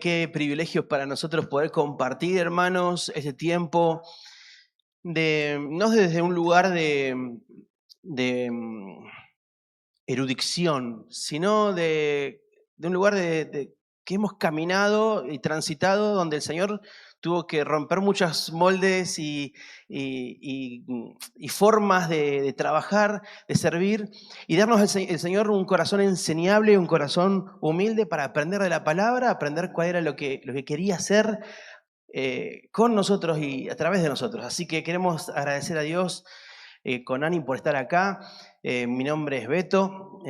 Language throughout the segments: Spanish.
Qué privilegio para nosotros poder compartir, hermanos, este tiempo no desde un lugar de erudición, sino de un lugar que hemos caminado y transitado, donde el Señor tuvo que romper muchos moldes y formas de trabajar, de servir, y darnos el Señor un corazón enseñable, un corazón humilde para aprender de la palabra, aprender cuál era lo que quería hacer con nosotros y a través de nosotros. Así que queremos agradecer a Dios con Ani por estar acá. Mi nombre es Beto,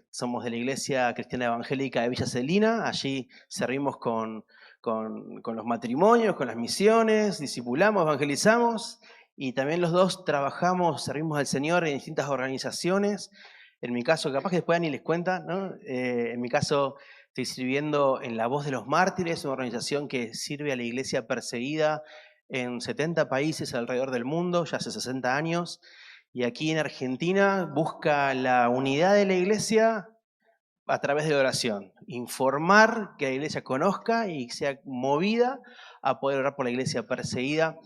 somos de la Iglesia Cristiana Evangélica de Villa Celina. Allí servimos con los matrimonios, con las misiones, discipulamos, evangelizamos, y también los dos trabajamos, servimos al Señor en distintas organizaciones. En mi caso, capaz que después Ani les cuenta, ¿no? En mi caso, estoy sirviendo en La Voz de los Mártires, una organización que sirve a la iglesia perseguida en 70 países alrededor del mundo, ya hace 60 años. Y aquí en Argentina busca la unidad de la iglesia a través de la oración. Informar, que la iglesia conozca y sea movida a poder orar por la iglesia perseguida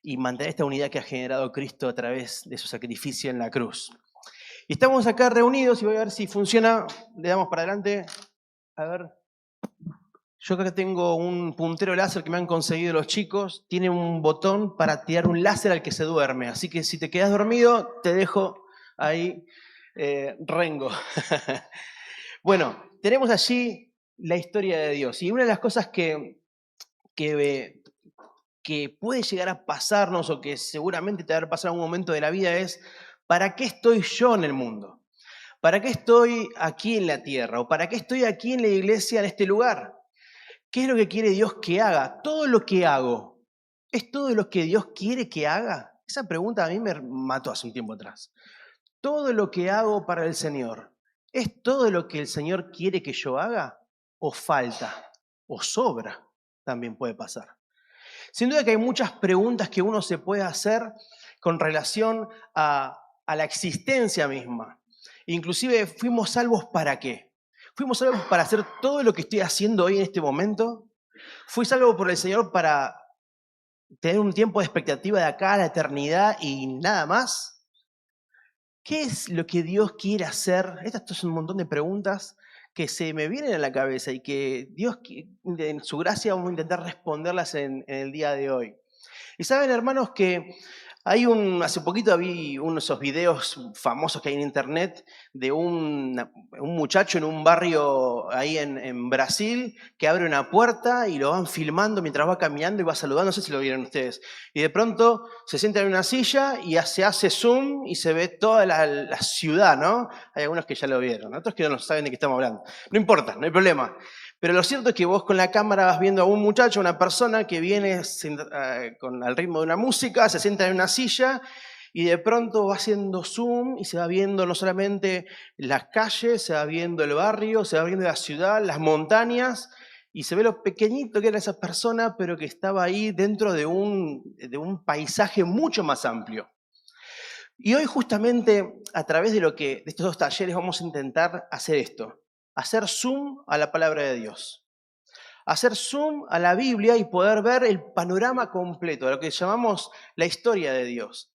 y mantener esta unidad que ha generado Cristo a través de su sacrificio en la cruz. Y estamos acá reunidos y voy a ver si funciona. Le damos para adelante. A ver. Yo acá tengo un puntero láser que me han conseguido los chicos. Tiene un botón para tirar un láser al que se duerme. Así que si te quedas dormido, te dejo ahí rengo. Bueno, tenemos allí la historia de Dios. Y una de las cosas que puede llegar a pasarnos, o que seguramente te habrá pasado en un momento de la vida, es: ¿para qué estoy yo en el mundo? ¿Para qué estoy aquí en la tierra? ¿O para qué estoy aquí en la iglesia, en este lugar? ¿Qué es lo que quiere Dios que haga? ¿Todo lo que hago es todo lo que Dios quiere que haga? Esa pregunta a mí me mató hace un tiempo atrás. ¿Todo lo que hago para el Señor es todo lo que el Señor quiere que yo haga? ¿O falta? ¿O sobra? También puede pasar. Sin duda que hay muchas preguntas que uno se puede hacer con relación a la existencia misma. Inclusive, ¿fuimos salvos para qué? ¿Fuimos salvos para hacer todo lo que estoy haciendo hoy en este momento? ¿Fui salvo por el Señor para tener un tiempo de expectativa de acá a la eternidad y nada más? ¿Qué es lo que Dios quiere hacer? Estas son un montón de preguntas que se me vienen a la cabeza y que Dios, en su gracia, vamos a intentar responderlas en el día de hoy. Y saben, hermanos, que hace poquito vi uno de esos videos famosos que hay en internet de un muchacho en un barrio ahí en Brasil, que abre una puerta y lo van filmando mientras va caminando y va saludando. No sé si lo vieron ustedes. Y de pronto se sienta en una silla y se hace zoom y se ve toda la ciudad, ¿no? Hay algunos que ya lo vieron, otros que no saben de qué estamos hablando. No importa, no hay problema. Pero lo cierto es que vos con la cámara vas viendo a un muchacho, una persona que viene al ritmo de una música, se sienta en una silla y de pronto va haciendo zoom y se va viendo no solamente las calles, se va viendo el barrio, se va viendo la ciudad, las montañas, y se ve lo pequeñito que era esa persona, pero que estaba ahí dentro de un paisaje mucho más amplio. Y hoy justamente a través de estos dos talleres vamos a intentar hacer esto: hacer zoom a la palabra de Dios, hacer zoom a la Biblia y poder ver el panorama completo, lo que llamamos la historia de Dios.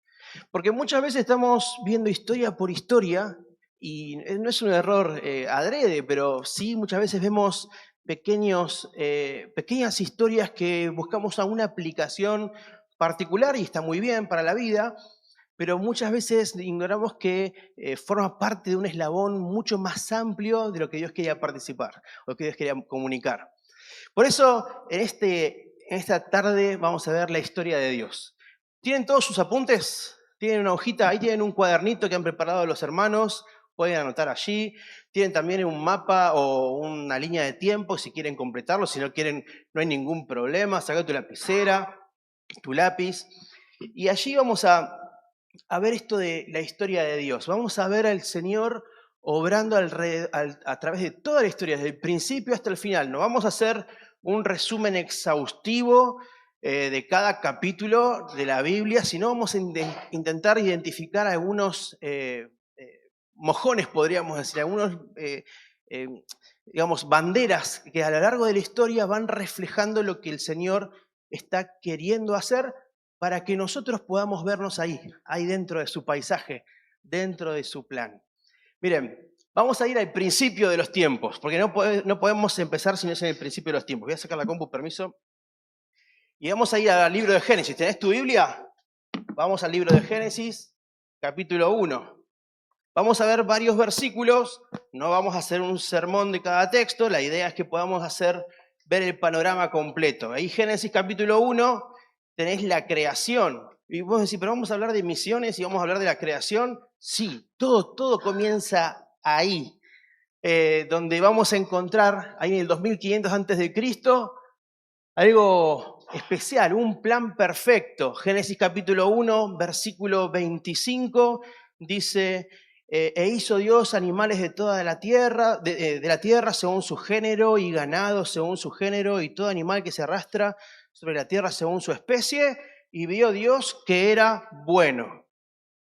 Porque muchas veces estamos viendo historia por historia, y no es un error adrede, pero sí muchas veces vemos pequeñas historias que buscamos a una aplicación particular, y está muy bien para la vida, pero muchas veces ignoramos que forma parte de un eslabón mucho más amplio de lo que Dios quería participar, o que Dios quería comunicar. Por eso, en esta tarde vamos a ver la historia de Dios. ¿Tienen todos sus apuntes? ¿Tienen una hojita? Ahí tienen un cuadernito que han preparado los hermanos, pueden anotar allí. Tienen también un mapa o una línea de tiempo si quieren completarlo. Si no quieren, no hay ningún problema. Saca tu lapicera, tu lápiz. Y allí vamos a ver esto de la historia de Dios. Vamos a ver al Señor obrando a través de toda la historia, desde el principio hasta el final. No vamos a hacer un resumen exhaustivo de cada capítulo de la Biblia, sino vamos a intentar identificar algunos mojones, podríamos decir, algunos digamos, banderas que a lo largo de la historia van reflejando lo que el Señor está queriendo hacer para que nosotros podamos vernos ahí dentro de su paisaje, dentro de su plan. Miren, vamos a ir al principio de los tiempos, porque no podemos empezar si no es en el principio de los tiempos. Voy a sacar la compu, permiso. Y vamos a ir al libro de Génesis. ¿Tenés tu Biblia? Vamos al libro de Génesis, capítulo 1. Vamos a ver varios versículos, no vamos a hacer un sermón de cada texto, la idea es que podamos ver el panorama completo. Ahí Génesis capítulo 1 tenés la creación. Y vos decís, pero vamos a hablar de misiones y vamos a hablar de la creación. Sí, todo comienza ahí, donde vamos a encontrar, ahí en el 2500 antes de Cristo, algo especial, un plan perfecto. Génesis capítulo 1, versículo 25, dice, e hizo Dios animales de toda la tierra, de la tierra según su género, y ganado según su género, y todo animal que se arrastra sobre la tierra según su especie, y vio Dios que era bueno.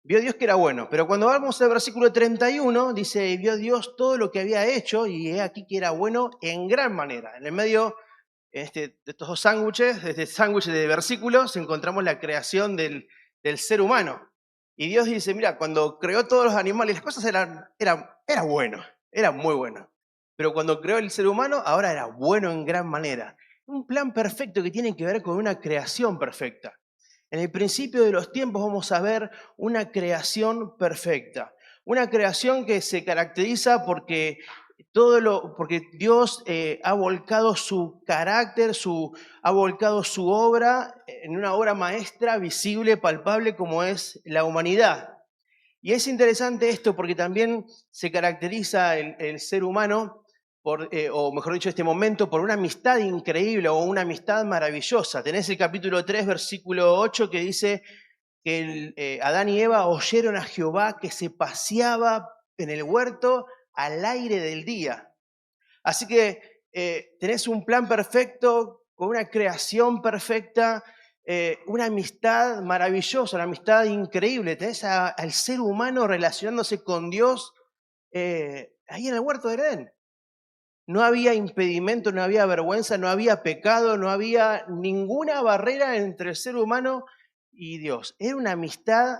Vio Dios que era bueno, pero cuando vamos al versículo 31, dice, y vio Dios todo lo que había hecho, y he aquí que era bueno en gran manera. En el medio de estos dos sándwiches, de este sándwich de versículos, encontramos la creación del ser humano. Y Dios dice, mira, cuando creó todos los animales, las cosas era bueno, era muy bueno. Pero cuando creó el ser humano, ahora era bueno en gran manera. Un plan perfecto que tiene que ver con una creación perfecta. En el principio de los tiempos vamos a ver una creación perfecta. Una creación que se caracteriza porque porque Dios ha volcado su carácter, ha volcado su obra en una obra maestra, visible, palpable, como es la humanidad. Y es interesante esto porque también se caracteriza el ser humano, o mejor dicho, este momento, por una amistad increíble o una amistad maravillosa. Tenés el capítulo 3, versículo 8, que dice que Adán y Eva oyeron a Jehová que se paseaba en el huerto al aire del día. Así que tenés un plan perfecto, con una creación perfecta, una amistad maravillosa, una amistad increíble. Tenés al ser humano relacionándose con Dios ahí en el huerto de Edén. No había impedimento, no había vergüenza, no había pecado, no había ninguna barrera entre el ser humano y Dios. Era una amistad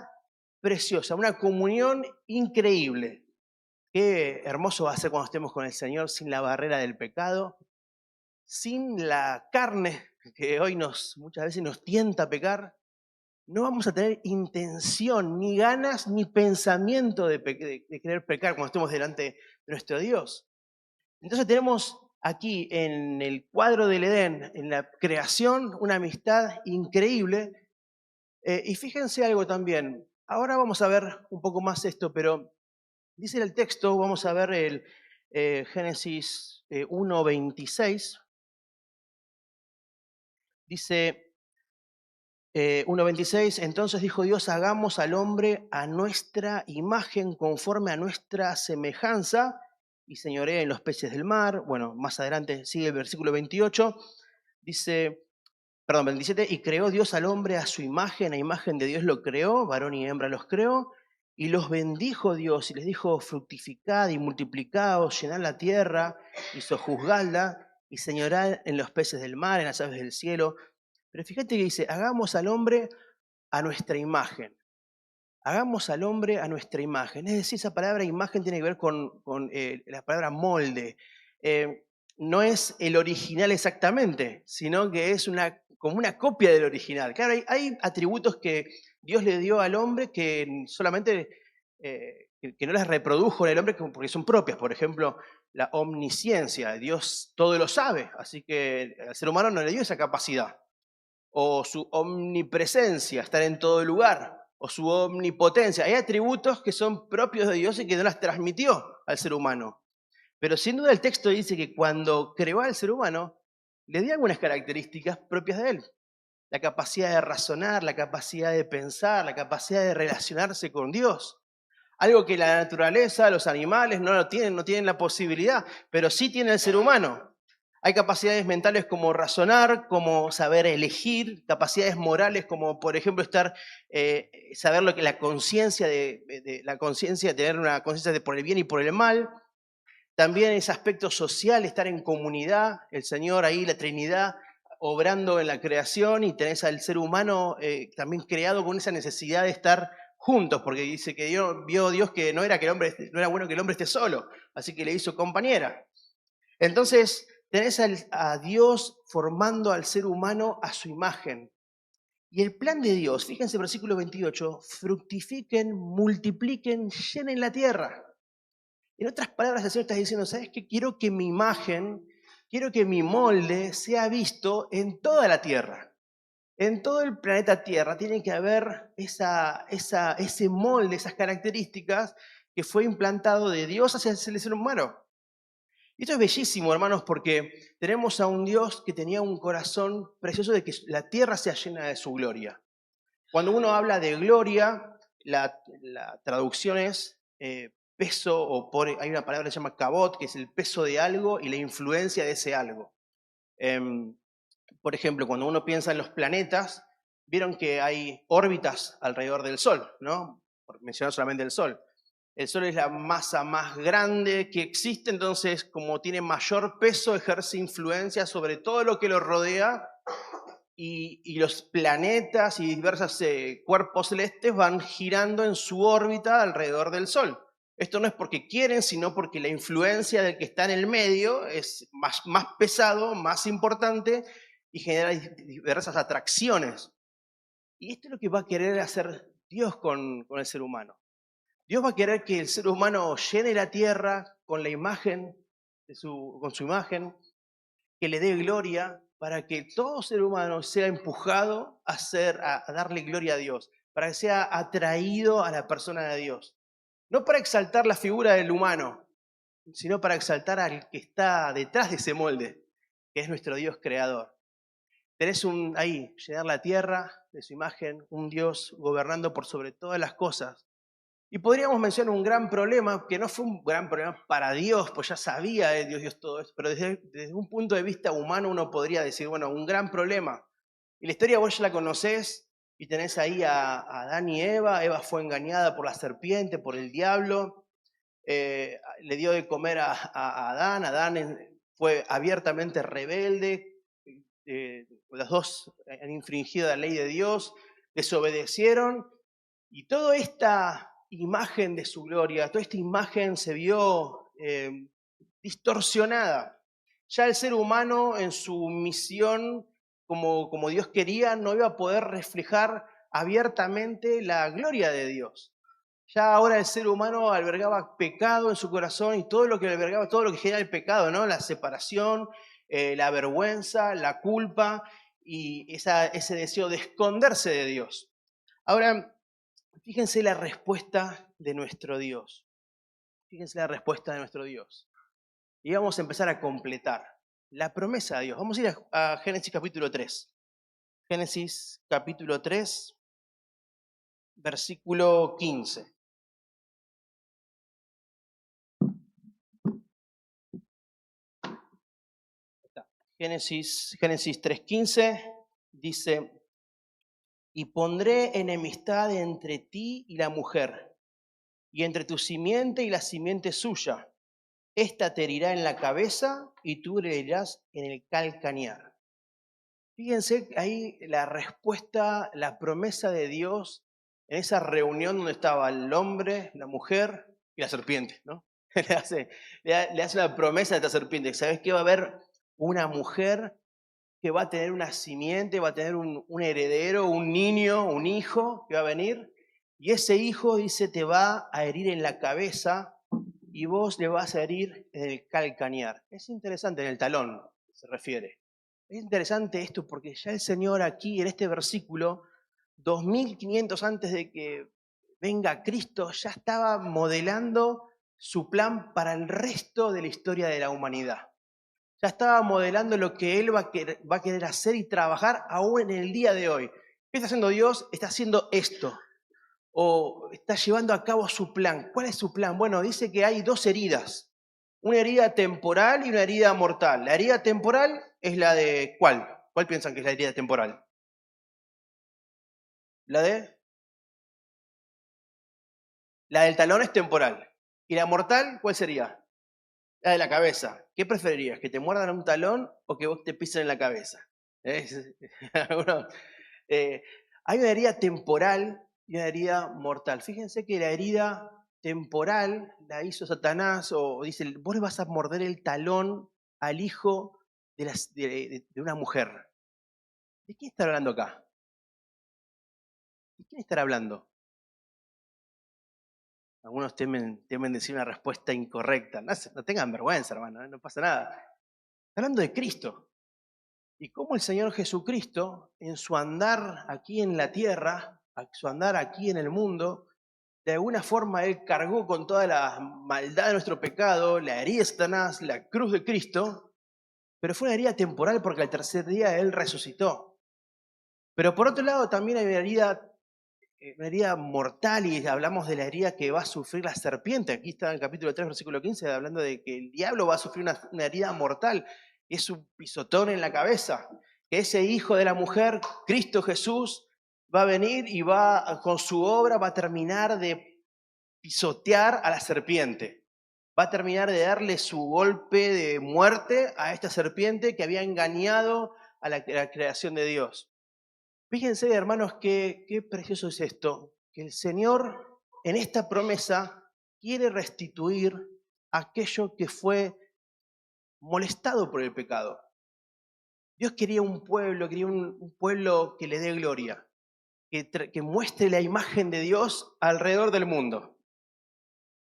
preciosa, una comunión increíble. Qué hermoso va a ser cuando estemos con el Señor sin la barrera del pecado, sin la carne que hoy muchas veces nos tienta a pecar. No vamos a tener intención, ni ganas, ni pensamiento de querer pecar cuando estemos delante de nuestro Dios. Entonces tenemos aquí en el cuadro del Edén, en la creación, una amistad increíble. Y fíjense algo también. Ahora vamos a ver un poco más esto, pero dice el texto, vamos a ver el Génesis 1:26. Dice 1:26, entonces dijo Dios, hagamos al hombre a nuestra imagen, conforme a nuestra semejanza, y señoree en los peces del mar. Bueno, más adelante sigue el versículo 28, dice, perdón, 27, y creó Dios al hombre a su imagen, a imagen de Dios lo creó, varón y hembra los creó, y los bendijo Dios, y les dijo, fructificad y multiplicaos, llenad la tierra, y sojuzgadla, y señorad en los peces del mar, en las aves del cielo. Pero fíjate que dice, hagamos al hombre a nuestra imagen. Hagamos al hombre a nuestra imagen. Es decir, esa palabra imagen tiene que ver con la palabra molde. No es el original exactamente, sino que es como una copia del original. Claro, hay atributos que Dios le dio al hombre que solamente que no las reprodujo en el hombre porque son propias. Por ejemplo, la omnisciencia. Dios todo lo sabe, así que al ser humano no le dio esa capacidad. O su omnipresencia, estar en todo lugar, o su omnipotencia. Hay atributos que son propios de Dios y que no las transmitió al ser humano. Pero sin duda el texto dice que cuando creó al ser humano, le dio algunas características propias de él. La capacidad de razonar, la capacidad de pensar, la capacidad de relacionarse con Dios. Algo que la naturaleza, los animales no lo tienen, no tienen la posibilidad, pero sí tiene el ser humano. Hay capacidades mentales como razonar, como saber elegir, capacidades morales como, por ejemplo, saber lo que la conciencia tener una conciencia por el bien y por el mal. También ese aspecto social, estar en comunidad, el Señor ahí, la Trinidad, obrando en la creación, y tenés al ser humano también creado con esa necesidad de estar juntos, porque dice que vio Dios que no era bueno que el hombre esté solo, así que le hizo compañera. Entonces, tenés a Dios formando al ser humano a su imagen. Y el plan de Dios, fíjense versículo 28, fructifiquen, multipliquen, llenen la tierra. En otras palabras, el Señor está diciendo, ¿sabes qué? Quiero que mi imagen, quiero que mi molde sea visto en toda la tierra. En todo el planeta Tierra tiene que haber ese molde, esas características que fue implantado de Dios hacia el ser humano. Y esto es bellísimo, hermanos, porque tenemos a un Dios que tenía un corazón precioso de que la tierra sea llena de su gloria. Cuando uno habla de gloria, la traducción es peso, hay una palabra que se llama kabot, que es el peso de algo y la influencia de ese algo. Por ejemplo, cuando uno piensa en los planetas, vieron que hay órbitas alrededor del Sol, ¿no? Por mencionar solamente el Sol. El Sol es la masa más grande que existe, entonces como tiene mayor peso, ejerce influencia sobre todo lo que lo rodea, y los planetas y diversos cuerpos celestes van girando en su órbita alrededor del Sol. Esto no es porque quieren, sino porque la influencia del que está en el medio es más pesado, más importante, y genera diversas atracciones. Y esto es lo que va a querer hacer Dios con el ser humano. Dios va a querer que el ser humano llene la tierra con la imagen, con su imagen, que le dé gloria, para que todo ser humano sea empujado a darle gloria a Dios, para que sea atraído a la persona de Dios. No para exaltar la figura del humano, sino para exaltar al que está detrás de ese molde, que es nuestro Dios creador. Tenés ahí, llenar la tierra de su imagen, un Dios gobernando por sobre todas las cosas. Y podríamos mencionar un gran problema, que no fue un gran problema para Dios, pues ya sabía Dios todo esto, pero desde un punto de vista humano uno podría decir, bueno, un gran problema. Y la historia vos ya la conocés, y tenés ahí a Adán y Eva. Eva fue engañada por la serpiente, por el diablo, le dio de comer a Adán. Adán fue abiertamente rebelde, los dos han infringido la ley de Dios, desobedecieron, y toda esta imagen de su gloria, toda esta imagen se vio distorsionada. Ya el ser humano en su misión, como Dios quería, no iba a poder reflejar abiertamente la gloria de Dios. Ya ahora el ser humano albergaba pecado en su corazón, y todo lo que albergaba, todo lo que genera el pecado, ¿no? La separación, la vergüenza, la culpa y ese deseo de esconderse de Dios. Ahora, fíjense la respuesta de nuestro Dios. Fíjense la respuesta de nuestro Dios. Y vamos a empezar a completar la promesa de Dios. Vamos a ir a Génesis capítulo 3. Génesis capítulo 3, versículo 15. Génesis 3:15 dice: y pondré enemistad entre ti y la mujer, y entre tu simiente y la simiente suya. Esta te herirá en la cabeza y tú le herirás en el calcañar. Fíjense ahí la respuesta, la promesa de Dios en esa reunión donde estaba el hombre, la mujer y la serpiente, ¿no? Le hace la promesa a esta serpiente. ¿Sabes qué? Va a haber una mujer que va a tener una simiente, va a tener un heredero, un niño, un hijo que va a venir, y ese hijo, dice, te va a herir en la cabeza y vos le vas a herir en el calcañar. Es interesante, en el talón se refiere. Es interesante esto porque ya el Señor aquí en este versículo, 2500 antes de que venga Cristo, ya estaba modelando su plan para el resto de la historia de la humanidad. Ya estaba modelando lo que Él va a querer hacer y trabajar aún en el día de hoy. ¿Qué está haciendo Dios? Está haciendo esto, o está llevando a cabo su plan. ¿Cuál es su plan? Bueno, dice que hay dos heridas, una herida temporal y una herida mortal. La herida temporal es la de ¿cuál? ¿Cuál piensan que es la herida temporal? La del talón es temporal. ¿Y la mortal cuál sería? La de la cabeza. ¿Qué preferirías? ¿Que te muerdan un talón o que vos te pisen en la cabeza? Es- Algunos, eh, hay una herida temporal y una herida mortal. Fíjense que la herida temporal la hizo Satanás, o dice, vos le vas a morder el talón al hijo de una mujer. ¿De quién está hablando acá? ¿De quién estará hablando? Algunos temen decir una respuesta incorrecta. No tengan vergüenza, hermano, no pasa nada. Está hablando de Cristo. Y cómo el Señor Jesucristo, en su andar aquí en la tierra, su andar aquí en el mundo, de alguna forma Él cargó con toda la maldad de nuestro pecado, la herida de Satanás, la cruz de Cristo, pero fue una herida temporal porque al tercer día Él resucitó. Pero por otro lado también hay una herida mortal, y hablamos de la herida que va a sufrir la serpiente. Aquí está en el capítulo 3, versículo 15, hablando de que el diablo va a sufrir una herida mortal, es un pisotón en la cabeza, que ese hijo de la mujer, Cristo Jesús, va a venir y con su obra va a terminar de pisotear a la serpiente. Va a terminar de darle su golpe de muerte a esta serpiente que había engañado a la creación de Dios. Fíjense, hermanos, qué precioso es esto, que el Señor en esta promesa quiere restituir aquello que fue molestado por el pecado. Dios quería un pueblo que le dé gloria, que muestre la imagen de Dios alrededor del mundo.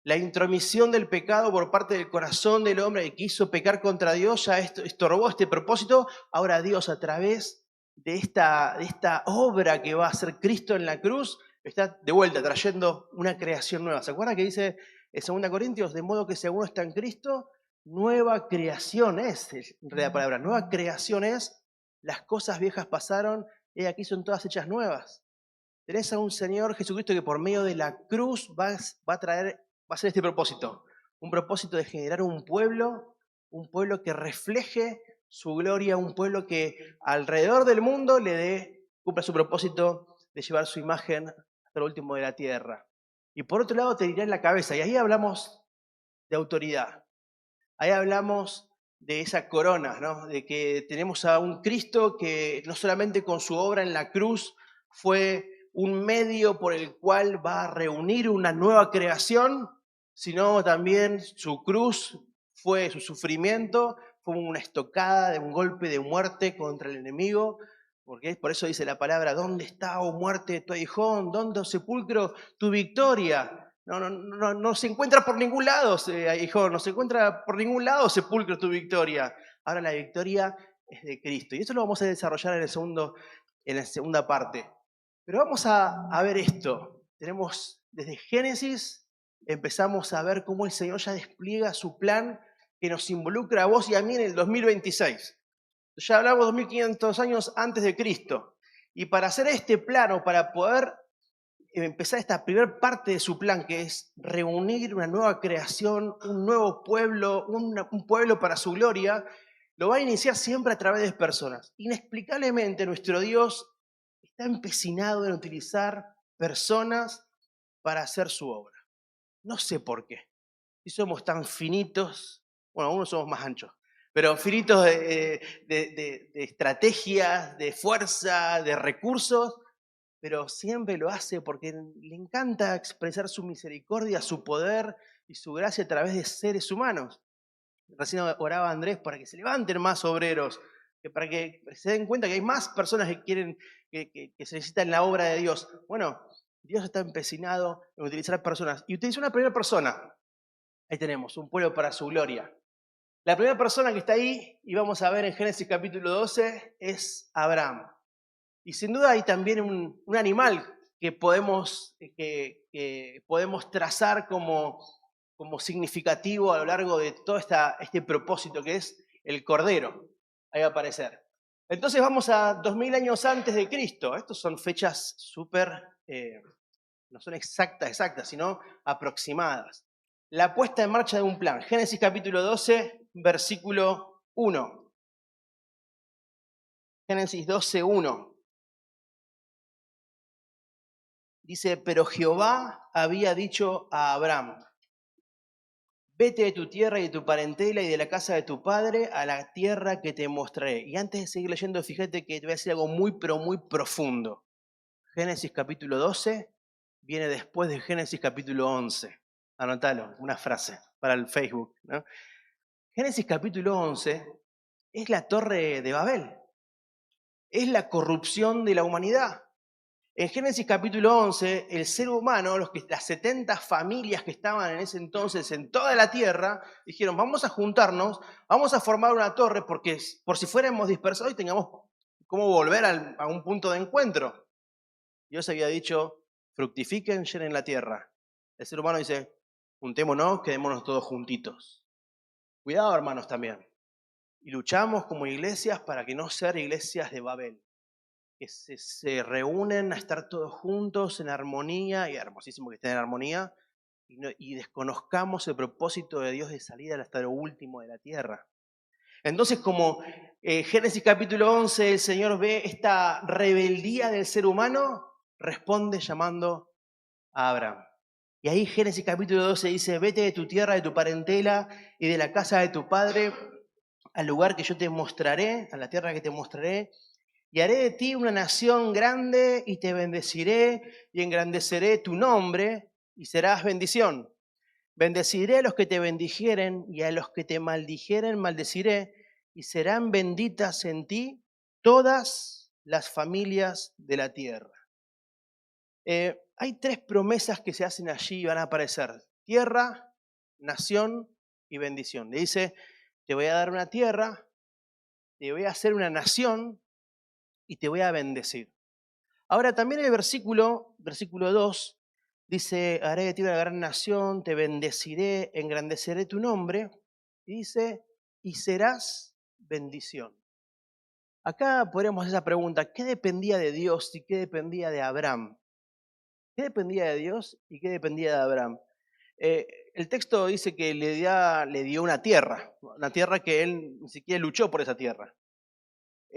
La intromisión del pecado por parte del corazón del hombre que quiso pecar contra Dios ya estorbó este propósito. Ahora Dios, a través de esta obra que va a hacer Cristo en la cruz, está de vuelta trayendo una creación nueva. ¿Se acuerdan que dice en 2 Corintios? De modo que si alguno está en Cristo, nueva creación es la palabra. Nueva creación es, las cosas viejas pasaron y aquí son todas hechas nuevas. Tenés a un Señor Jesucristo que por medio de la cruz va a hacer este propósito. Un propósito de generar un pueblo que refleje su gloria, un pueblo que alrededor del mundo cumpla su propósito de llevar su imagen hasta lo último de la tierra. Y por otro lado te diré en la cabeza, y ahí hablamos de autoridad. Ahí hablamos de esa corona, ¿no? De que tenemos a un Cristo que no solamente con su obra en la cruz fue un medio por el cual va a reunir una nueva creación, sino también su cruz fue su sufrimiento, fue una estocada, de un golpe de muerte contra el enemigo, porque por eso dice la palabra, ¿dónde está, oh muerte, tu aguijón? ¿Dónde, oh sepulcro, tu victoria? No se encuentra por ningún lado, hijo, no se encuentra por ningún lado, sepulcro, tu victoria. Ahora la victoria es de Cristo. Y eso lo vamos a desarrollar en la segunda parte. Pero vamos a ver esto. Tenemos desde Génesis, empezamos a ver cómo el Señor ya despliega su plan que nos involucra a vos y a mí en el 2026. Ya hablamos 2500 años antes de Cristo. Y para hacer este plano, para poder empezar esta primera parte de su plan, que es reunir una nueva creación, un nuevo pueblo, un pueblo para su gloria, lo va a iniciar siempre a través de personas. Inexplicablemente nuestro Dios está empecinado en utilizar personas para hacer su obra. No sé por qué. Si somos tan finitos, bueno, algunos somos más anchos, pero finitos de estrategias, de fuerza, de recursos, pero siempre lo hace porque le encanta expresar su misericordia, su poder y su gracia a través de seres humanos. Recién oraba Andrés para que se levanten más obreros, para que se den cuenta que hay más personas que quieren, que se necesitan la obra de Dios. Bueno, Dios está empecinado en utilizar personas. Y utiliza una primera persona. Ahí tenemos, un pueblo para su gloria. La primera persona que está ahí, y vamos a ver en Génesis capítulo 12, es Abraham. Y sin duda hay también un animal que podemos trazar como significativo a lo largo de todo este propósito, que es el cordero. Ahí va a aparecer. Entonces vamos a 2000 años antes de Cristo. Estas son fechas súper, no son exactas, sino aproximadas. La puesta en marcha de un plan. Génesis capítulo 12, versículo 1. Génesis 12, 1. Dice, pero Jehová había dicho a Abraham, vete de tu tierra y de tu parentela y de la casa de tu padre a la tierra que te mostraré. Y antes de seguir leyendo, fíjate que te voy a decir algo muy, pero muy profundo. Génesis capítulo 12 viene después de Génesis capítulo 11. Anótalo, una frase para el Facebook, ¿no? Génesis capítulo 11 es la torre de Babel, es la corrupción de la humanidad. En Génesis capítulo 11, el ser humano, las 70 familias que estaban en ese entonces en toda la tierra, dijeron, vamos a juntarnos, vamos a formar una torre, porque por si fuéramos dispersados y tengamos cómo volver a un punto de encuentro. Dios había dicho, fructifiquen, llenen la tierra. El ser humano dice, juntémonos, quedémonos todos juntitos. Cuidado, hermanos, también. Y luchamos como iglesias para que no sean iglesias de Babel, que se reúnen a estar todos juntos en armonía, y hermosísimo que estén en armonía, y desconozcamos el propósito de Dios de salir hasta lo último de la tierra. Entonces, como Génesis capítulo 11, el Señor ve esta rebeldía del ser humano, responde llamando a Abraham. Y ahí Génesis capítulo 12 dice, vete de tu tierra, de tu parentela y de la casa de tu padre al lugar que yo te mostraré, a la tierra que te mostraré, y haré de ti una nación grande y te bendeciré y engrandeceré tu nombre y serás bendición. Bendeciré a los que te bendijeren y a los que te maldijeren maldeciré y serán benditas en ti todas las familias de la tierra. Hay 3 promesas que se hacen allí y van a aparecer. Tierra, nación y bendición. Le dice, te voy a dar una tierra, te voy a hacer una nación y te voy a bendecir. Ahora también el versículo 2, dice, haré de ti una gran nación, te bendeciré, engrandeceré tu nombre. Y dice, y serás bendición. Acá podríamos hacer esa pregunta, ¿qué dependía de Dios y qué dependía de Abraham? ¿Qué dependía de Dios y qué dependía de Abraham? El texto dice que le dio una tierra que él ni siquiera luchó por esa tierra.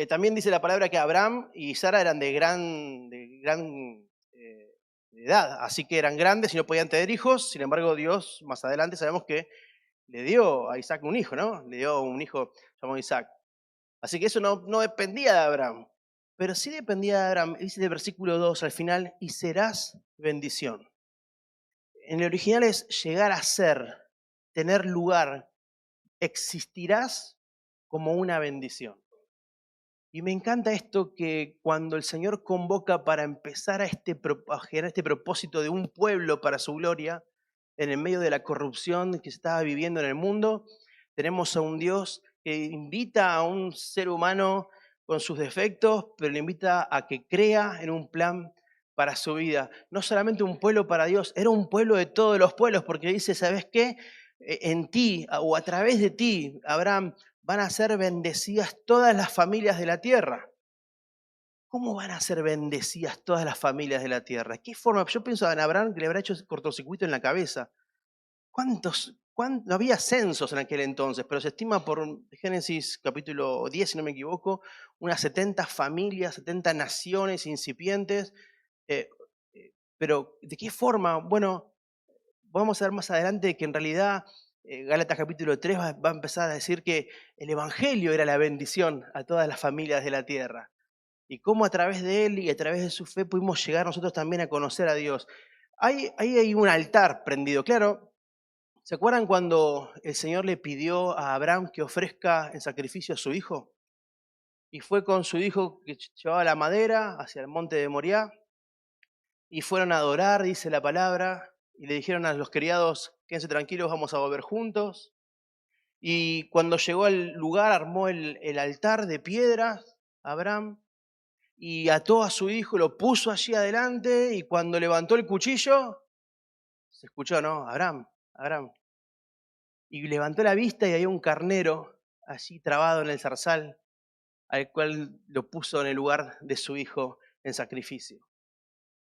También dice la palabra que Abraham y Sara eran de gran edad, así que eran grandes y no podían tener hijos. Sin embargo, Dios, más adelante sabemos que le dio a Isaac un hijo, ¿no? Le dio un hijo llamado Isaac. Así que eso no dependía de Abraham, pero sí dependía de Abraham. Dice el versículo 2 al final, y serás bendición. En el original es llegar a ser, tener lugar, existirás como una bendición. Y me encanta esto que cuando el Señor convoca para empezar a generar este propósito de un pueblo para su gloria, en el medio de la corrupción que se estaba viviendo en el mundo, tenemos a un Dios que invita a un ser humano con sus defectos, pero le invita a que crea en un plan para su vida. No solamente un pueblo para Dios, era un pueblo de todos los pueblos, porque dice, ¿sabes qué? En ti o a través de ti, Abraham, van a ser bendecidas todas las familias de la tierra. ¿Cómo van a ser bendecidas todas las familias de la tierra? ¿Qué forma? Yo pienso en Abraham que le habrá hecho cortocircuito en la cabeza. No había censos en aquel entonces, pero se estima por Génesis capítulo 10, si no me equivoco, unas 70 familias, 70 naciones incipientes. Eh, pero ¿de qué forma? Bueno, vamos a ver más adelante que en realidad Gálatas capítulo 3 va a empezar a decir que el Evangelio era la bendición a todas las familias de la tierra. Y cómo a través de él y a través de su fe pudimos llegar nosotros también a conocer a Dios. Ahí hay un altar prendido, claro. ¿Se acuerdan cuando el Señor le pidió a Abraham que ofrezca en sacrificio a su hijo? Y fue con su hijo que llevaba la madera hacia el monte de Moriah. Y fueron a adorar, dice la palabra, y le dijeron a los criados, quédense tranquilos, vamos a volver juntos. Y cuando llegó al lugar, armó el altar de piedras, Abraham, y ató a su hijo, lo puso allí adelante, y cuando levantó el cuchillo, se escuchó, ¿no? Abraham, Abraham. Y levantó la vista y había un carnero allí trabado en el zarzal, al cual lo puso en el lugar de su hijo en sacrificio.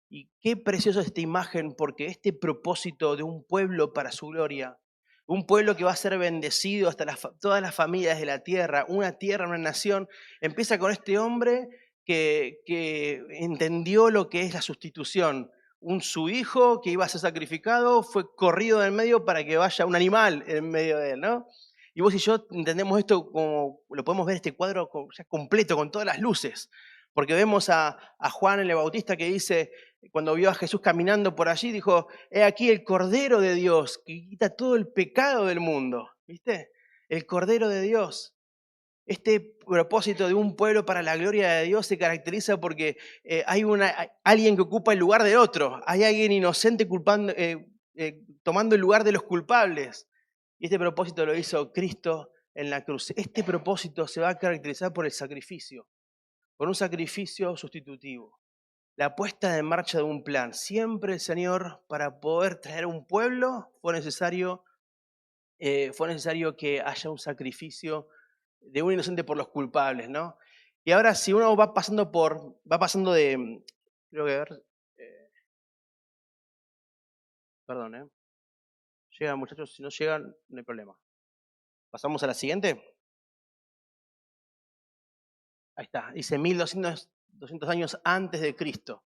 Y qué preciosa esta imagen, porque este propósito de un pueblo para su gloria, un pueblo que va a ser bendecido hasta todas las familias de la tierra, una nación, empieza con este hombre que entendió lo que es la sustitución, su hijo que iba a ser sacrificado fue corrido del medio para que vaya un animal en medio de él, ¿no? Y vos y yo entendemos esto como, lo podemos ver este cuadro ya completo, con todas las luces, porque vemos a Juan el Bautista que dice, cuando vio a Jesús caminando por allí, dijo, he aquí el Cordero de Dios que quita todo el pecado del mundo, ¿viste? El Cordero de Dios. Este propósito de un pueblo para la gloria de Dios se caracteriza porque hay alguien que ocupa el lugar de otro, hay alguien inocente tomando el lugar de los culpables. Y este propósito lo hizo Cristo en la cruz. Este propósito se va a caracterizar por el sacrificio, por un sacrificio sustitutivo. La puesta en marcha de un plan. Siempre el Señor, para poder traer un pueblo, fue necesario que haya un sacrificio de un inocente por los culpables, ¿no? Y ahora si uno va pasando de, creo que a ver, perdón, llegan muchachos, si no llegan, no hay problema. ¿Pasamos a la siguiente? Ahí está, dice 1200 años antes de Cristo.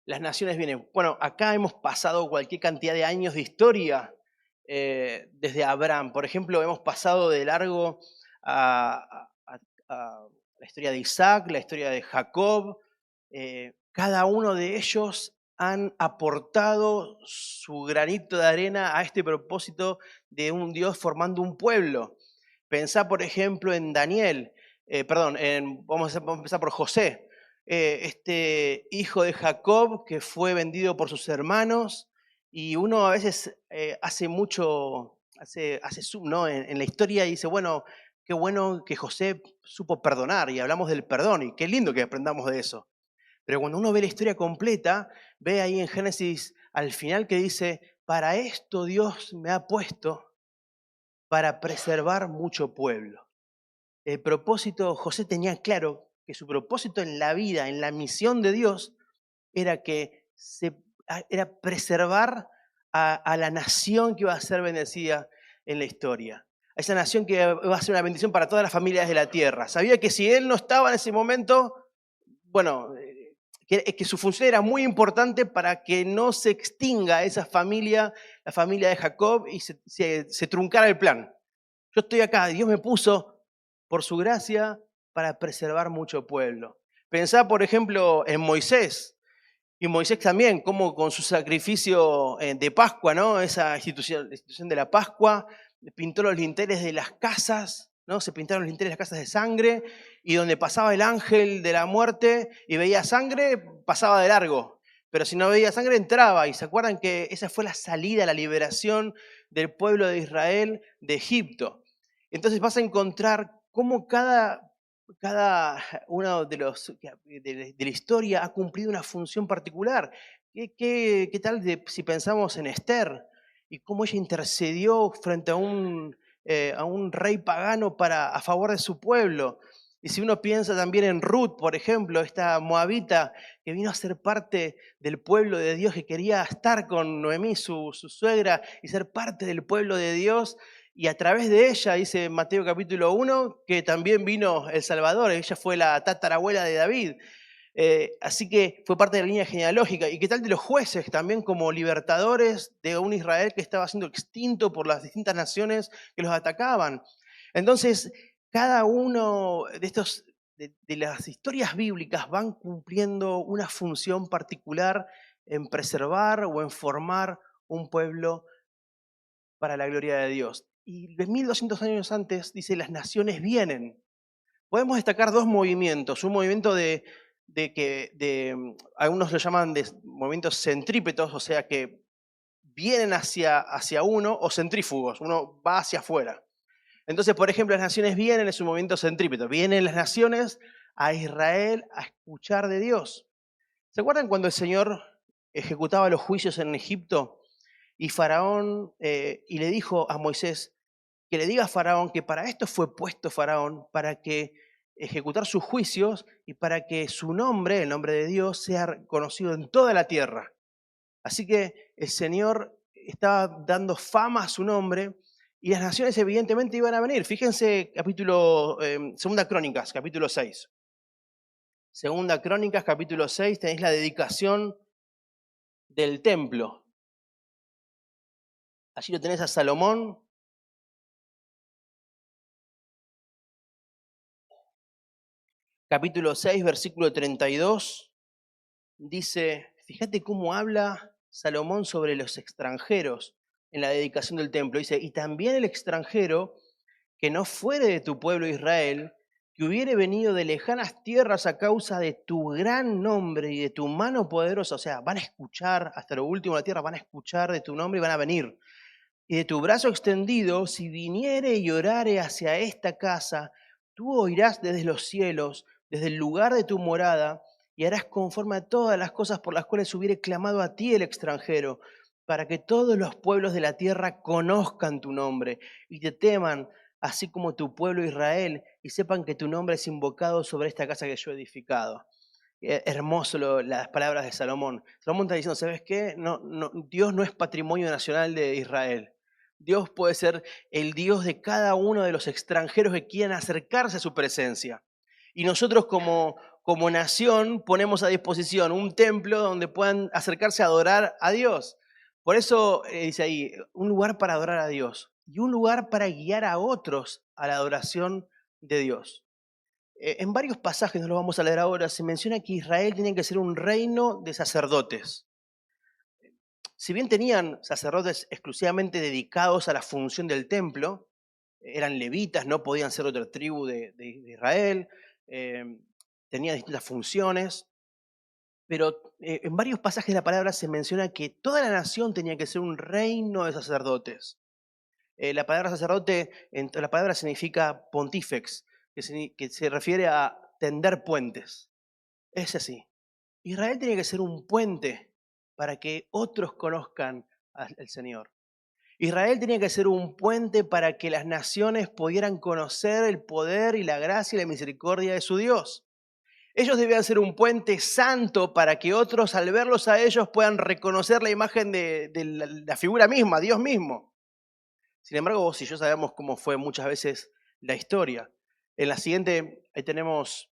Las naciones vienen. Bueno, acá hemos pasado cualquier cantidad de años de historia desde Abraham. Por ejemplo, hemos pasado de largo a la historia de Isaac, la historia de Jacob. Cada uno de ellos han aportado su granito de arena a este propósito de un Dios formando un pueblo. Pensá, por ejemplo, en Daniel, vamos a empezar por José, este hijo de Jacob que fue vendido por sus hermanos, y uno a veces hace zoom, ¿no? en la historia y dice, bueno, qué bueno que José supo perdonar, y hablamos del perdón, y qué lindo que aprendamos de eso. Pero cuando uno ve la historia completa, ve ahí en Génesis al final que dice, para esto Dios me ha puesto para preservar mucho pueblo. El propósito, José tenía claro que su propósito en la vida, en la misión de Dios, era era preservar a la nación que iba a ser bendecida en la historia. A esa nación que iba a ser una bendición para todas las familias de la tierra. Sabía que si él no estaba en ese momento, bueno, que su función era muy importante para que no se extinga esa familia, la familia de Jacob, y se truncara el plan. Yo estoy acá, Dios me puso por su gracia para preservar mucho pueblo. Pensá, por ejemplo, en Moisés. Y Moisés también, como con su sacrificio de Pascua, ¿no? Esa la institución de la Pascua, pintó los linteles de las casas, ¿no? Se pintaron los linteles de las casas de sangre, y donde pasaba el ángel de la muerte y veía sangre, pasaba de largo. Pero si no veía sangre, entraba. Y se acuerdan que esa fue la salida, la liberación del pueblo de Israel de Egipto. Entonces vas a encontrar cómo cada uno de la historia ha cumplido una función particular. ¿Qué tal si pensamos en Esther y cómo ella intercedió frente a un rey pagano a favor de su pueblo? Y si uno piensa también en Ruth, por ejemplo, esta moabita que vino a ser parte del pueblo de Dios, que quería estar con Noemí, su suegra, y ser parte del pueblo de Dios, y a través de ella, dice Mateo capítulo 1, que también vino el Salvador. Ella fue la tatarabuela de David. Así que fue parte de la línea genealógica. ¿Y qué tal de los jueces también como libertadores de un Israel que estaba siendo extinto por las distintas naciones que los atacaban? Entonces, cada uno de estos de las historias bíblicas van cumpliendo una función particular en preservar o en formar un pueblo para la gloria de Dios. Y 1200 años antes dice, las naciones vienen. Podemos destacar dos movimientos. Un movimiento algunos lo llaman de movimientos centrípetos, o sea que vienen hacia uno, o centrífugos, uno va hacia afuera. Entonces, por ejemplo, las naciones vienen, es un movimiento centrípeto. Vienen las naciones a Israel a escuchar de Dios. ¿Se acuerdan cuando el Señor ejecutaba los juicios en Egipto? Y Faraón, y le dijo a Moisés que le diga a Faraón que para esto fue puesto Faraón, para que ejecutar sus juicios y para que su nombre, el nombre de Dios, sea conocido en toda la tierra. Así que el Señor estaba dando fama a su nombre y las naciones evidentemente iban a venir. Fíjense Segunda Crónicas, capítulo 6. Segunda Crónicas, capítulo 6, tenéis la dedicación del templo. Allí lo tenés a Salomón. Capítulo 6, versículo 32. Dice, fíjate cómo habla Salomón sobre los extranjeros en la dedicación del templo. Dice, y también el extranjero que no fuere de tu pueblo Israel, que hubiere venido de lejanas tierras a causa de tu gran nombre y de tu mano poderosa. O sea, van a escuchar hasta lo último de la tierra, van a escuchar de tu nombre y van a venir. Y de tu brazo extendido, si viniere y orare hacia esta casa, tú oirás desde los cielos, desde el lugar de tu morada, y harás conforme a todas las cosas por las cuales hubiere clamado a ti el extranjero, para que todos los pueblos de la tierra conozcan tu nombre y te teman, así como tu pueblo Israel, y sepan que tu nombre es invocado sobre esta casa que yo he edificado. Hermoso las palabras de Salomón. Salomón está diciendo, ¿sabes qué? Dios no es patrimonio nacional de Israel. Dios puede ser el Dios de cada uno de los extranjeros que quieran acercarse a su presencia. Y nosotros como nación ponemos a disposición un templo donde puedan acercarse a adorar a Dios. Por eso dice ahí, un lugar para adorar a Dios y un lugar para guiar a otros a la adoración de Dios. En varios pasajes, no lo vamos a leer ahora, se menciona que Israel tenía que ser un reino de sacerdotes. Si bien tenían sacerdotes exclusivamente dedicados a la función del templo, eran levitas, no podían ser otra tribu de Israel, eh, tenían distintas funciones, pero en varios pasajes de la palabra se menciona que toda la nación tenía que ser un reino de sacerdotes. La palabra sacerdote, la palabra significa pontífex, que se refiere a tender puentes. Es así. Israel tiene que ser un puente para que otros conozcan al Señor. Israel tenía que ser un puente para que las naciones pudieran conocer el poder y la gracia y la misericordia de su Dios. Ellos debían ser un puente santo para que otros, al verlos a ellos, puedan reconocer la imagen de la figura misma, Dios mismo. Sin embargo, vos y yo sabemos cómo fue muchas veces la historia. En la siguiente, ahí tenemos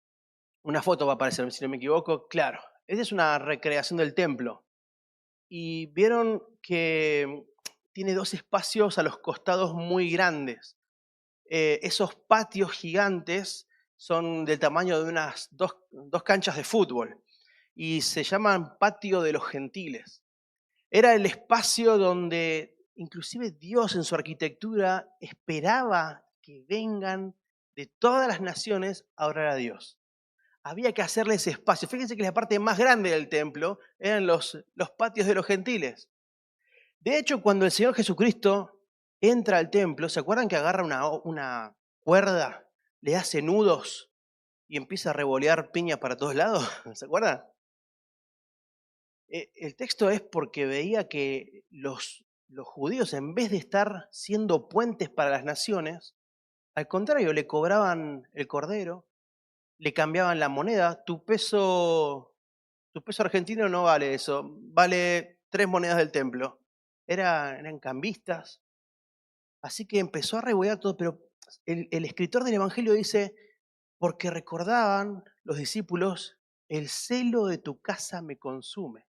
una foto, va a aparecer, si no me equivoco. Claro, esta es una recreación del templo. Y vieron que tiene dos espacios a los costados muy grandes. Esos patios gigantes son del tamaño de unas dos canchas de fútbol y se llaman patio de los gentiles. Era el espacio donde inclusive Dios en su arquitectura esperaba que vengan de todas las naciones a orar a Dios. Había que hacerle ese espacio. Fíjense que la parte más grande del templo eran los patios de los gentiles. De hecho, cuando el Señor Jesucristo entra al templo, ¿se acuerdan que agarra una cuerda, le hace nudos y empieza a revolear piñas para todos lados? ¿Se acuerdan? El texto es porque veía que los judíos, en vez de estar siendo puentes para las naciones, al contrario, le cobraban el cordero, le cambiaban la moneda. Tu peso argentino no vale eso, vale 3 monedas del templo. Eran cambistas. Así que empezó a revolear todo, pero el escritor del Evangelio dice, porque recordaban los discípulos, el celo de tu casa me consume.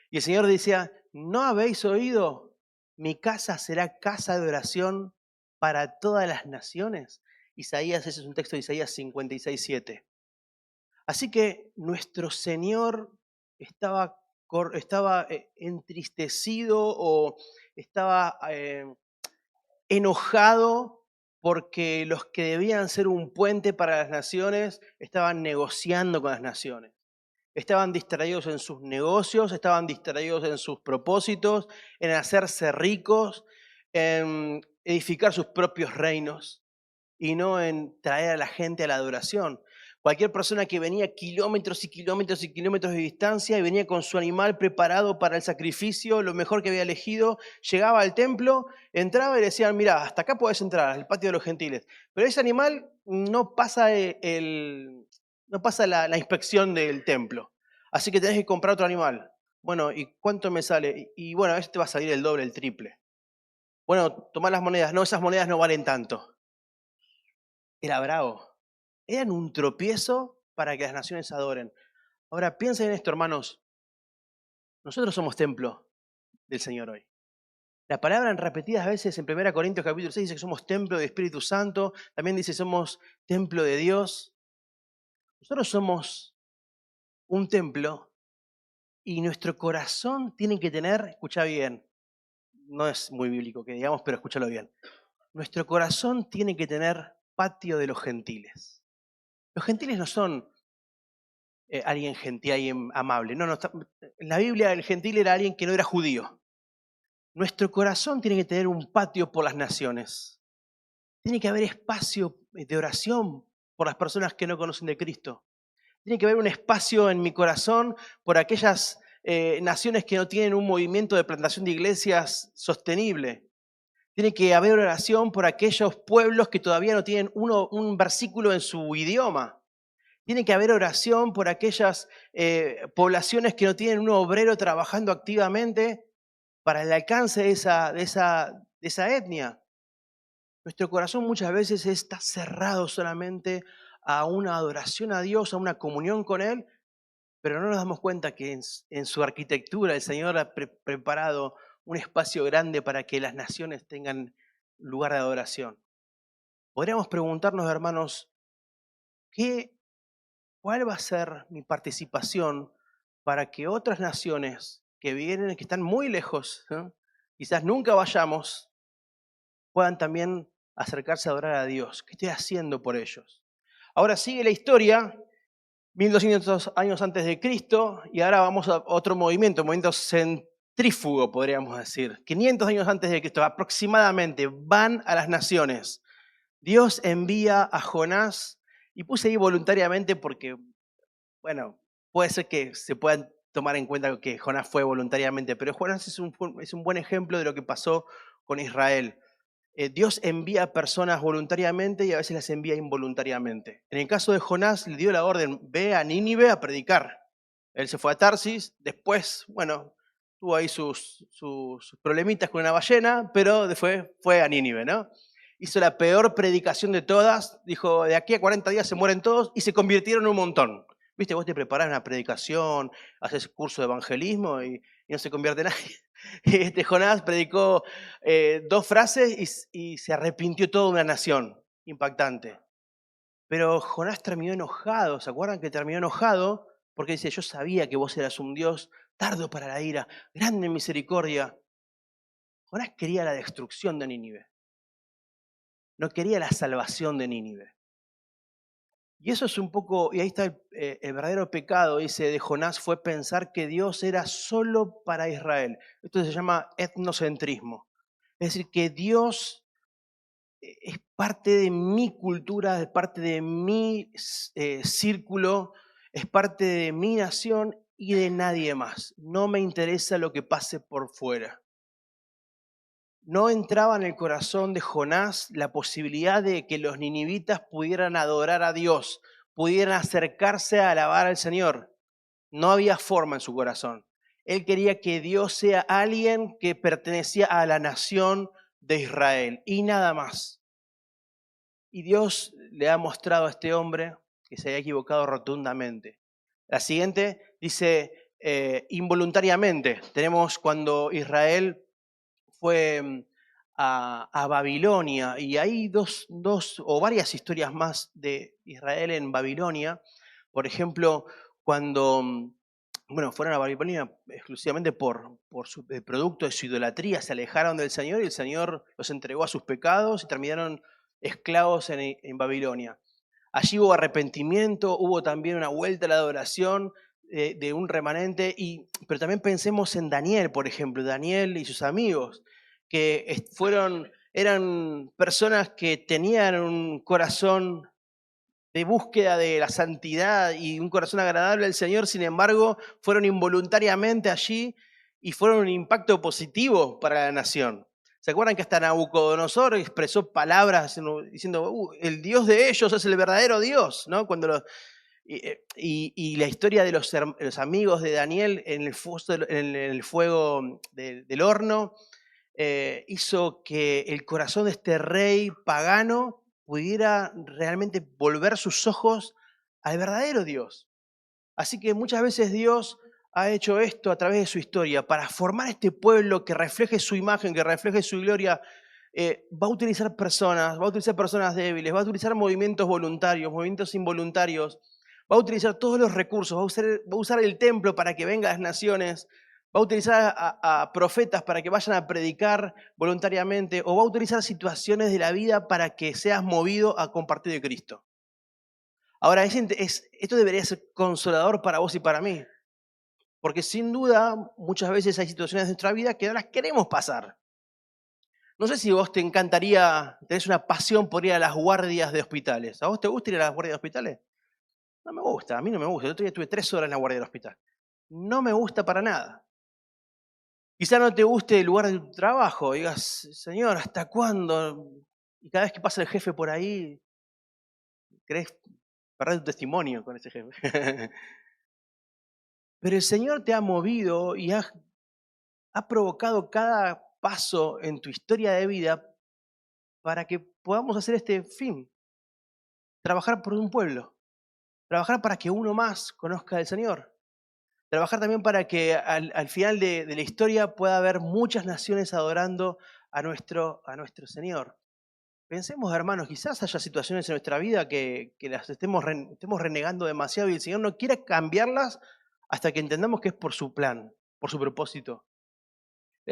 Y el Señor decía, ¿no habéis oído? Mi casa será casa de oración para todas las naciones. Isaías, ese es un texto de Isaías 56:7. Así que nuestro Señor estaba entristecido o estaba enojado porque los que debían ser un puente para las naciones estaban negociando con las naciones. Estaban distraídos en sus negocios, estaban distraídos en sus propósitos, en hacerse ricos, en edificar sus propios reinos y no en traer a la gente a la adoración. Cualquier persona que venía kilómetros y kilómetros y kilómetros de distancia y venía con su animal preparado para el sacrificio, lo mejor que había elegido, llegaba al templo, entraba y le decían, mira, hasta acá podés entrar, al patio de los gentiles. Pero ese animal no pasa, no pasa la inspección del templo. Así que tenés que comprar otro animal. Bueno, ¿y cuánto me sale? Y bueno, a veces te va a salir el doble, el triple. Bueno, tomá las monedas. No, esas monedas no valen tanto. Era bravo. Eran un tropiezo para que las naciones adoren. Ahora piensen en esto, hermanos. Nosotros somos templo del Señor hoy. La palabra en repetidas veces en 1 Corintios capítulo 6 dice que somos templo del Espíritu Santo, también dice somos templo de Dios. Nosotros somos un templo y nuestro corazón tiene que tener, escucha bien, no es muy bíblico que digamos, pero escúchalo bien. Nuestro corazón tiene que tener patio de los gentiles. Los gentiles no son alguien gentil, alguien amable. No, en la Biblia el gentil era alguien que no era judío. Nuestro corazón tiene que tener un patio por las naciones. Tiene que haber espacio de oración por las personas que no conocen de Cristo. Tiene que haber un espacio en mi corazón por aquellas naciones que no tienen un movimiento de plantación de iglesias sostenible. Tiene que haber oración por aquellos pueblos que todavía no tienen un versículo en su idioma. Tiene que haber oración por aquellas poblaciones que no tienen un obrero trabajando activamente para el alcance de esa etnia. Nuestro corazón muchas veces está cerrado solamente a una adoración a Dios, a una comunión con Él, pero no nos damos cuenta que en su arquitectura el Señor ha preparado un espacio grande para que las naciones tengan lugar de adoración. Podríamos preguntarnos, hermanos, ¿cuál va a ser mi participación para que otras naciones que vienen, que están muy lejos, quizás nunca vayamos, puedan también acercarse a adorar a Dios? ¿Qué estoy haciendo por ellos? Ahora sigue la historia, 1200 años antes de Cristo, y ahora vamos a otro movimiento centrífugo, podríamos decir. 500 años antes de Cristo, aproximadamente, van a las naciones. Dios envía a Jonás, y puse ahí voluntariamente porque, bueno, puede ser que se puedan tomar en cuenta que Jonás fue voluntariamente, pero Jonás es un buen ejemplo de lo que pasó con Israel. Dios envía personas voluntariamente y a veces las envía involuntariamente. En el caso de Jonás, le dio la orden, ve a Nínive a predicar. Él se fue a Tarsis, después, bueno, tuvo ahí sus problemitas con una ballena, pero después fue a Nínive, ¿no? Hizo la peor predicación de todas, dijo, de aquí a 40 días se mueren todos, y se convirtieron un montón. Viste, vos te preparás una predicación, haces curso de evangelismo y no se convierte nadie. Jonás predicó 2 frases y se arrepintió toda una nación. Impactante. Pero Jonás terminó enojado, ¿se acuerdan que terminó enojado? Porque dice, yo sabía que vos eras un Dios tardo para la ira, grande en misericordia. Jonás quería la destrucción de Nínive. No quería la salvación de Nínive. Y eso es un poco, y ahí está el verdadero pecado, dice, de Jonás fue pensar que Dios era solo para Israel. Esto se llama etnocentrismo. Es decir, que Dios es parte de mi cultura, es parte de mi círculo, es parte de mi nación y de nadie más. No me interesa lo que pase por fuera. No entraba en el corazón de Jonás la posibilidad de que los ninivitas pudieran adorar a Dios, pudieran acercarse a alabar al Señor. No había forma en su corazón. Él quería que Dios sea alguien que pertenecía a la nación de Israel y nada más. Y Dios le ha mostrado a este hombre que se había equivocado rotundamente. La siguiente dice, involuntariamente. Tenemos cuando Israel fue a Babilonia, y hay dos o varias historias más de Israel en Babilonia. Por ejemplo, cuando fueron a Babilonia exclusivamente por el producto de su idolatría, se alejaron del Señor y el Señor los entregó a sus pecados y terminaron esclavos en Babilonia. Allí hubo arrepentimiento, hubo también una vuelta a la adoración de un remanente, pero también pensemos en Daniel, por ejemplo, Daniel y sus amigos, que eran personas que tenían un corazón de búsqueda de la santidad y un corazón agradable al Señor, sin embargo, fueron involuntariamente allí y fueron un impacto positivo para la nación. ¿Se acuerdan que hasta Nabucodonosor expresó palabras diciendo, el Dios de ellos es el verdadero Dios? ¿No? Y la historia de los amigos de Daniel en el fuego del horno hizo que el corazón de este rey pagano pudiera realmente volver sus ojos al verdadero Dios. Así que muchas veces Dios ha hecho esto a través de su historia para formar este pueblo que refleje su imagen, que refleje su gloria. Va a utilizar personas débiles, va a utilizar movimientos voluntarios, movimientos involuntarios, va a utilizar todos los recursos, va a usar el templo para que vengan las naciones, va a utilizar a profetas para que vayan a predicar voluntariamente, o va a utilizar situaciones de la vida para que seas movido a compartir de Cristo. Ahora, esto debería ser consolador para vos y para mí, porque sin duda muchas veces hay situaciones de nuestra vida que no las queremos pasar. No sé si vos te encantaría, tenés una pasión por ir a las guardias de hospitales. ¿A vos te gusta ir a las guardias de hospitales? No me gusta, a mí no me gusta. El otro día estuve 3 horas en la guardia del hospital. No me gusta para nada. Quizá no te guste el lugar de tu trabajo, digas, Señor, ¿hasta cuándo? Y cada vez que pasa el jefe por ahí, querés perder tu testimonio con ese jefe. Pero el Señor te ha movido y ha provocado cada paso en tu historia de vida para que podamos hacer este fin, trabajar por un pueblo, trabajar para que uno más conozca al Señor, trabajar también para que al final de la historia pueda haber muchas naciones adorando a nuestro Señor. Pensemos, hermanos, quizás haya situaciones en nuestra vida que las estemos renegando demasiado y el Señor no quiera cambiarlas hasta que entendamos que es por su plan, por su propósito.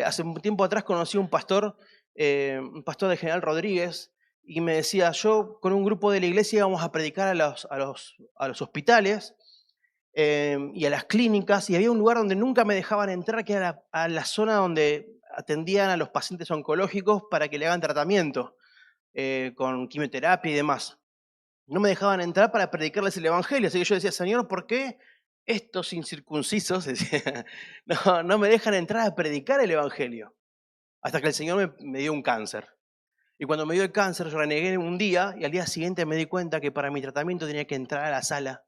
Hace un tiempo atrás conocí un pastor de General Rodríguez, y me decía, yo con un grupo de la iglesia íbamos a predicar a los hospitales y a las clínicas, y había un lugar donde nunca me dejaban entrar, que era a la zona donde atendían a los pacientes oncológicos para que le hagan tratamiento con quimioterapia y demás. No me dejaban entrar para predicarles el evangelio, así que yo decía, Señor, ¿por qué estos incircuncisos decía, no me dejan entrar a predicar el evangelio? Hasta que el Señor me dio un cáncer. Y cuando me dio el cáncer, yo renegué un día y al día siguiente me di cuenta que para mi tratamiento tenía que entrar a la sala,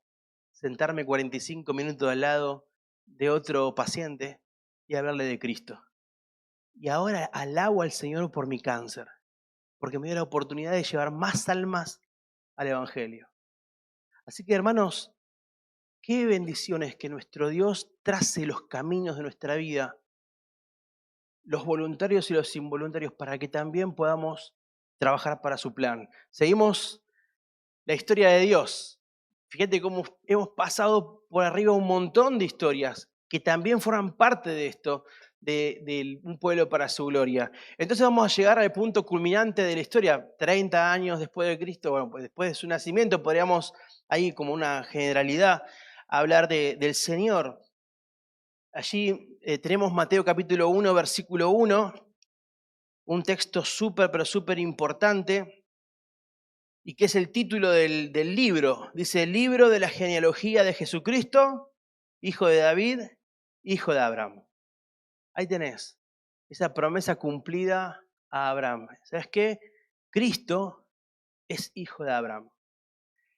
sentarme 45 minutos al lado de otro paciente y hablarle de Cristo. Y ahora alabo al Señor por mi cáncer, porque me dio la oportunidad de llevar más almas al Evangelio. Así que, hermanos, qué bendiciones que nuestro Dios trace los caminos de nuestra vida, los voluntarios y los involuntarios, para que también podamos trabajar para su plan. Seguimos la historia de Dios. Fíjate cómo hemos pasado por arriba un montón de historias que también forman parte de esto, de un pueblo para su gloria. Entonces vamos a llegar al punto culminante de la historia, 30 años después de Cristo, bueno, pues después de su nacimiento, podríamos ahí como una generalidad hablar del Señor. Allí tenemos Mateo capítulo 1, versículo 1, un texto súper, pero súper importante, y que es el título del libro. Dice, el libro de la genealogía de Jesucristo, hijo de David, hijo de Abraham. Ahí tenés esa promesa cumplida a Abraham. ¿Sabes qué? Cristo es hijo de Abraham.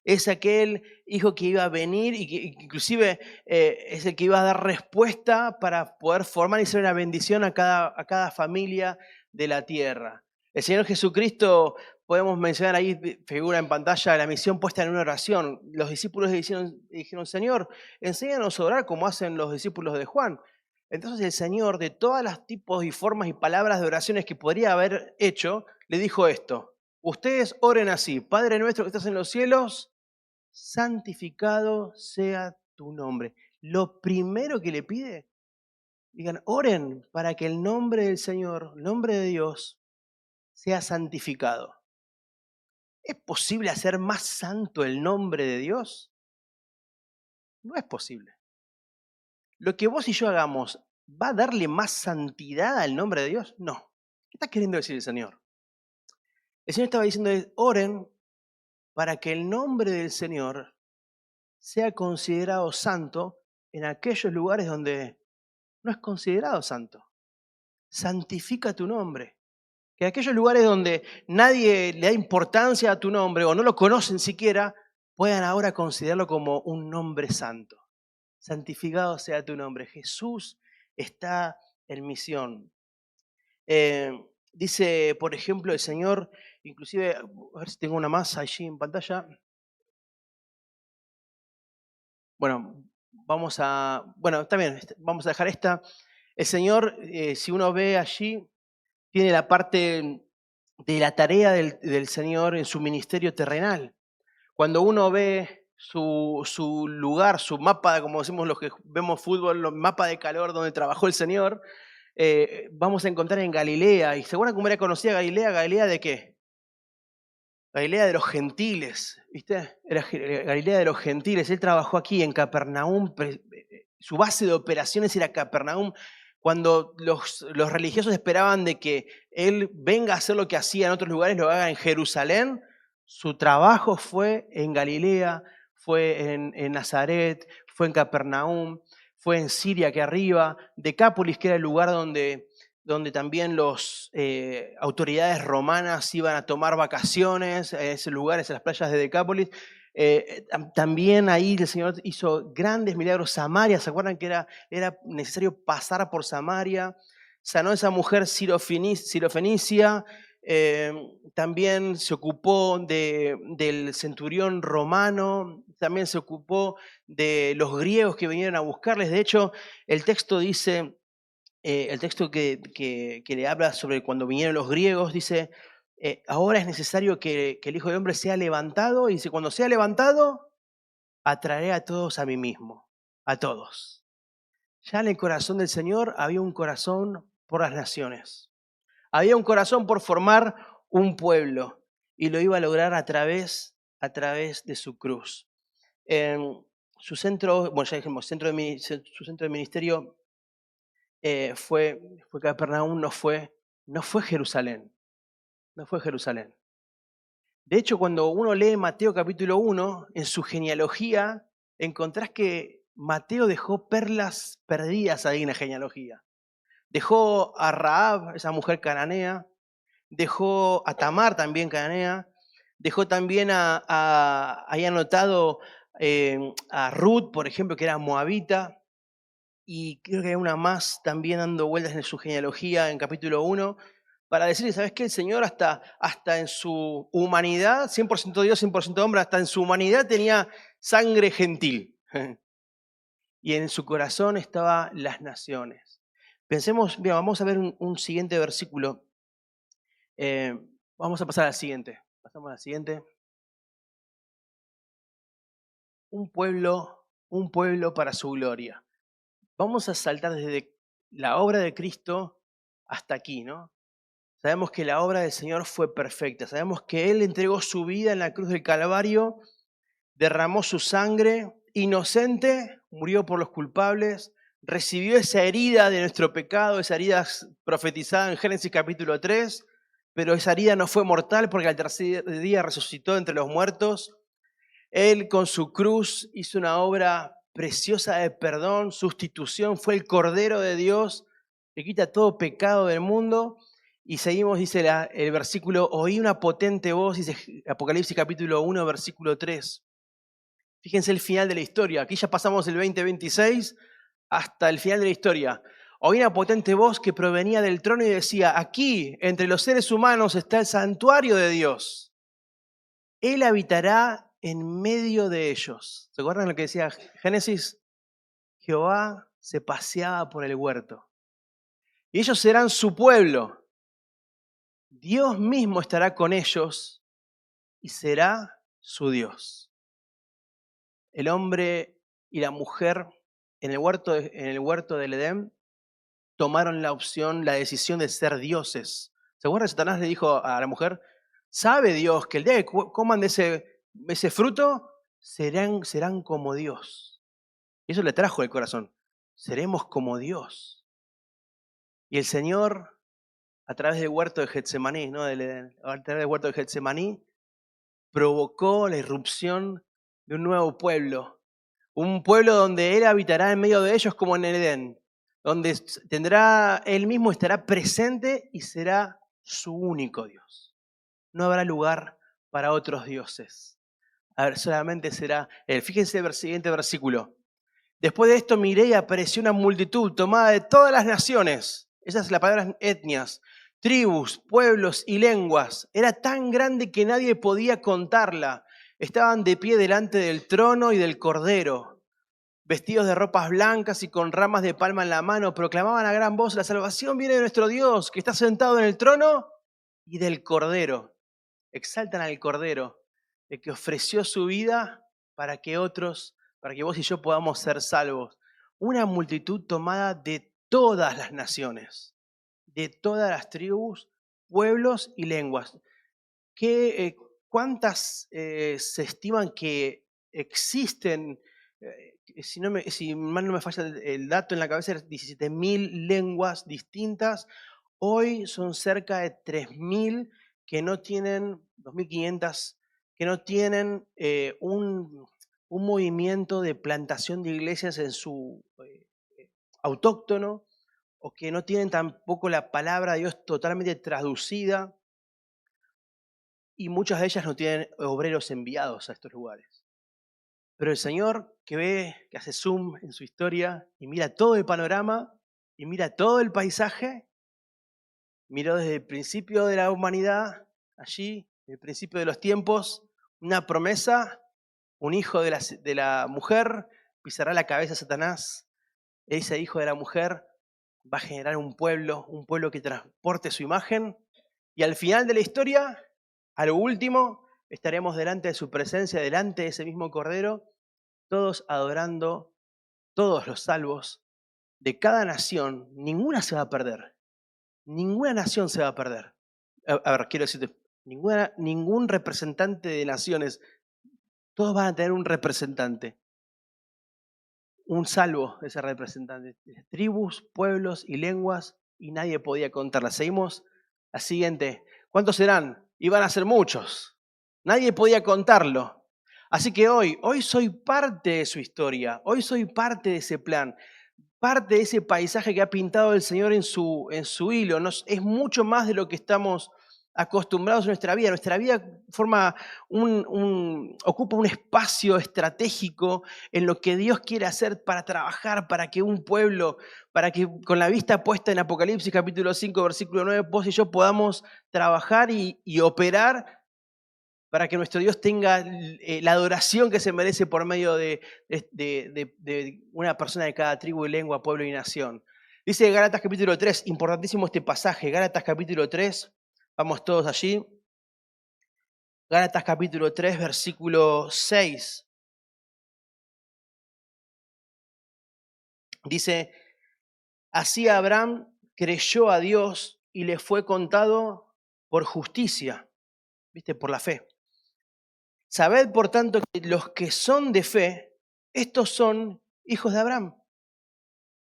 Es aquel hijo que iba a venir y que inclusive es el que iba a dar respuesta para poder formar y ser una bendición a cada familia de la tierra. El Señor Jesucristo, podemos mencionar ahí, figura en pantalla, la misión puesta en una oración. Los discípulos dijeron, Señor, enséñanos a orar como hacen los discípulos de Juan. Entonces el Señor, de todos los tipos y formas y palabras de oraciones que podría haber hecho, le dijo esto: ustedes oren así: Padre nuestro que estás en los cielos, santificado sea tu nombre. Lo primero que le pide, digan, oren para que el nombre del Señor, el nombre de Dios, sea santificado. ¿Es posible hacer más santo el nombre de Dios? No es posible. Lo que vos y yo hagamos, ¿va a darle más santidad al nombre de Dios? No. ¿Qué está queriendo decir el Señor? El Señor estaba diciendo, oren para que el nombre del Señor sea considerado santo en aquellos lugares donde no es considerado santo. Santifica tu nombre. Que aquellos lugares donde nadie le da importancia a tu nombre o no lo conocen siquiera, puedan ahora considerarlo como un nombre santo. Santificado sea tu nombre. Jesús está en misión. Dice, por ejemplo, el Señor, inclusive, a ver si tengo una más allí en pantalla. Bueno, bueno, está bien, vamos a dejar esta. El Señor, si uno ve allí, tiene la parte de la tarea del Señor en su ministerio terrenal. Cuando uno ve su lugar, su mapa, como decimos los que vemos fútbol, el mapa de calor donde trabajó el Señor, vamos a encontrar en Galilea. ¿Y se acuerdan cómo era conocida Galilea? ¿Galilea de qué? Galilea de los gentiles, ¿viste? Era Galilea de los gentiles. Él trabajó aquí en Capernaum. Su base de operaciones era Capernaum. Cuando los religiosos esperaban de que él venga a hacer lo que hacía en otros lugares, lo haga en Jerusalén, su trabajo fue en Galilea, fue en Nazaret, fue en Capernaum, fue en Siria, que arriba, Decápolis, que era el lugar donde también las autoridades romanas iban a tomar vacaciones, en ese lugar, en las playas de Decápolis. También ahí el Señor hizo grandes milagros. Samaria, ¿se acuerdan que era necesario pasar por Samaria? Sanó a esa mujer sirofenicia. También se ocupó del centurión romano, también se ocupó de los griegos que vinieron a buscarles. De hecho, el texto dice, el texto que le habla sobre cuando vinieron los griegos, dice, ahora es necesario que el Hijo del Hombre sea levantado, y dice, cuando sea levantado, atraeré a todos a mí mismo, a todos. Ya en el corazón del Señor había un corazón por las naciones. Había un corazón por formar un pueblo, y lo iba a lograr a través de su cruz. Su centro, bueno, ya dijimos, su centro de ministerio fue Capernaum, no fue Jerusalén. No fue Jerusalén. De hecho, cuando uno lee Mateo capítulo 1, en su genealogía, encontrás que Mateo dejó perlas perdidas ahí en la genealogía. Dejó a Rahab, esa mujer cananea, dejó a Tamar, también cananea, dejó también ahí anotado a Ruth, por ejemplo, que era moabita, y creo que hay una más también dando vueltas en su genealogía en capítulo 1, para decirle, ¿sabes qué? El Señor hasta en su humanidad, 100% Dios, 100% hombre, hasta en su humanidad tenía sangre gentil. Y en su corazón estaban las naciones. Pensemos, mira, vamos a ver un siguiente versículo. Vamos a pasar al siguiente. Pasamos al siguiente. Un pueblo para su gloria. Vamos a saltar desde la obra de Cristo hasta aquí, ¿no? Sabemos que la obra del Señor fue perfecta. Sabemos que Él entregó su vida en la cruz del Calvario, derramó su sangre, inocente, murió por los culpables, recibió esa herida de nuestro pecado, esa herida profetizada en Génesis capítulo 3, pero esa herida no fue mortal porque al tercer día resucitó entre los muertos. Él con su cruz hizo una obra preciosa de perdón, sustitución, fue el Cordero de Dios que quita todo pecado del mundo. Y seguimos, dice el versículo, oí una potente voz, dice Apocalipsis capítulo 1, versículo 3. Fíjense el final de la historia. Aquí ya pasamos el 2026 hasta el final de la historia. Oí una potente voz que provenía del trono y decía, aquí, entre los seres humanos, está el santuario de Dios. Él habitará en medio de ellos. ¿Se acuerdan lo que decía Génesis? Jehová se paseaba por el huerto. Y ellos serán su pueblo. Dios mismo estará con ellos y será su Dios. El hombre y la mujer en el huerto del Edén tomaron la decisión de ser dioses. ¿Se acuerdan? Satanás le dijo a la mujer, ¿sabe Dios que el día que coman de ese fruto serán como Dios? Y eso le trajo el corazón. Seremos como Dios. Y el Señor, a través del huerto de Getsemaní, ¿no? A través del huerto de Getsemaní, provocó la irrupción de un nuevo pueblo. Un pueblo donde Él habitará en medio de ellos como en el Edén. Donde Él mismo estará presente y será su único Dios. No habrá lugar para otros dioses. A ver, solamente será Él. Fíjense el siguiente versículo. Después de esto miré y apareció una multitud tomada de todas las naciones. Esas son las palabras etnias, tribus, pueblos y lenguas. Era tan grande que nadie podía contarla. Estaban de pie delante del trono y del Cordero. vestidos de ropas blancas y con ramas de palma en la mano, proclamaban a gran voz: la salvación viene de nuestro Dios, que está sentado en el trono, y del Cordero. Exaltan al Cordero, el que ofreció su vida para que otros, para que vos y yo podamos ser salvos. Una multitud tomada de todas las naciones, de todas las tribus, pueblos y lenguas. ¿Cuántas se estiman que existen? Si mal no me falla el dato en la cabeza, 17.000 lenguas distintas. Hoy son cerca de 3.000 que no tienen, 2.500, que no tienen un movimiento de plantación de iglesias en su autóctono, o que no tienen tampoco la palabra de Dios totalmente traducida, y muchas de ellas no tienen obreros enviados a estos lugares. Pero el Señor, que ve, que hace zoom en su historia y mira todo el panorama y mira todo el paisaje, miró desde el principio de la humanidad, allí, el principio de los tiempos, una promesa: un hijo de la mujer pisará la cabeza de Satanás. Ese hijo de la mujer va a generar un pueblo que transporte su imagen, y al final de la historia, a lo último, estaremos delante de su presencia, delante de ese mismo Cordero, todos adorando, todos los salvos de cada nación. Ninguna se va a perder. Ninguna nación se va a perder. A ver, quiero decirte, ningún representante de naciones. Todos van a tener un representante, un salvo de ese representante. Tribus, pueblos y lenguas, y nadie podía contarlas. Seguimos la siguiente. ¿Cuántos serán? Iban a ser muchos. Nadie podía contarlo. Así que hoy soy parte de su historia. Hoy soy parte de ese plan. Parte de ese paisaje que ha pintado el Señor en su hilo. Es mucho más de lo que estamos acostumbrados en nuestra vida. Nuestra vida ocupa un espacio estratégico en lo que Dios quiere hacer para trabajar, para que un pueblo, para que con la vista puesta en Apocalipsis capítulo 5, versículo 9, vos y yo podamos trabajar y operar para que nuestro Dios tenga la adoración que se merece por medio de una persona de cada tribu, lengua, pueblo y nación. Dice Gálatas capítulo 3, importantísimo este pasaje, Gálatas capítulo 3, vamos todos allí. Gálatas capítulo 3, versículo 6. Dice: así Abraham creyó a Dios y le fue contado por justicia, ¿viste? Por la fe. Sabed, por tanto, que los que son de fe, estos son hijos de Abraham.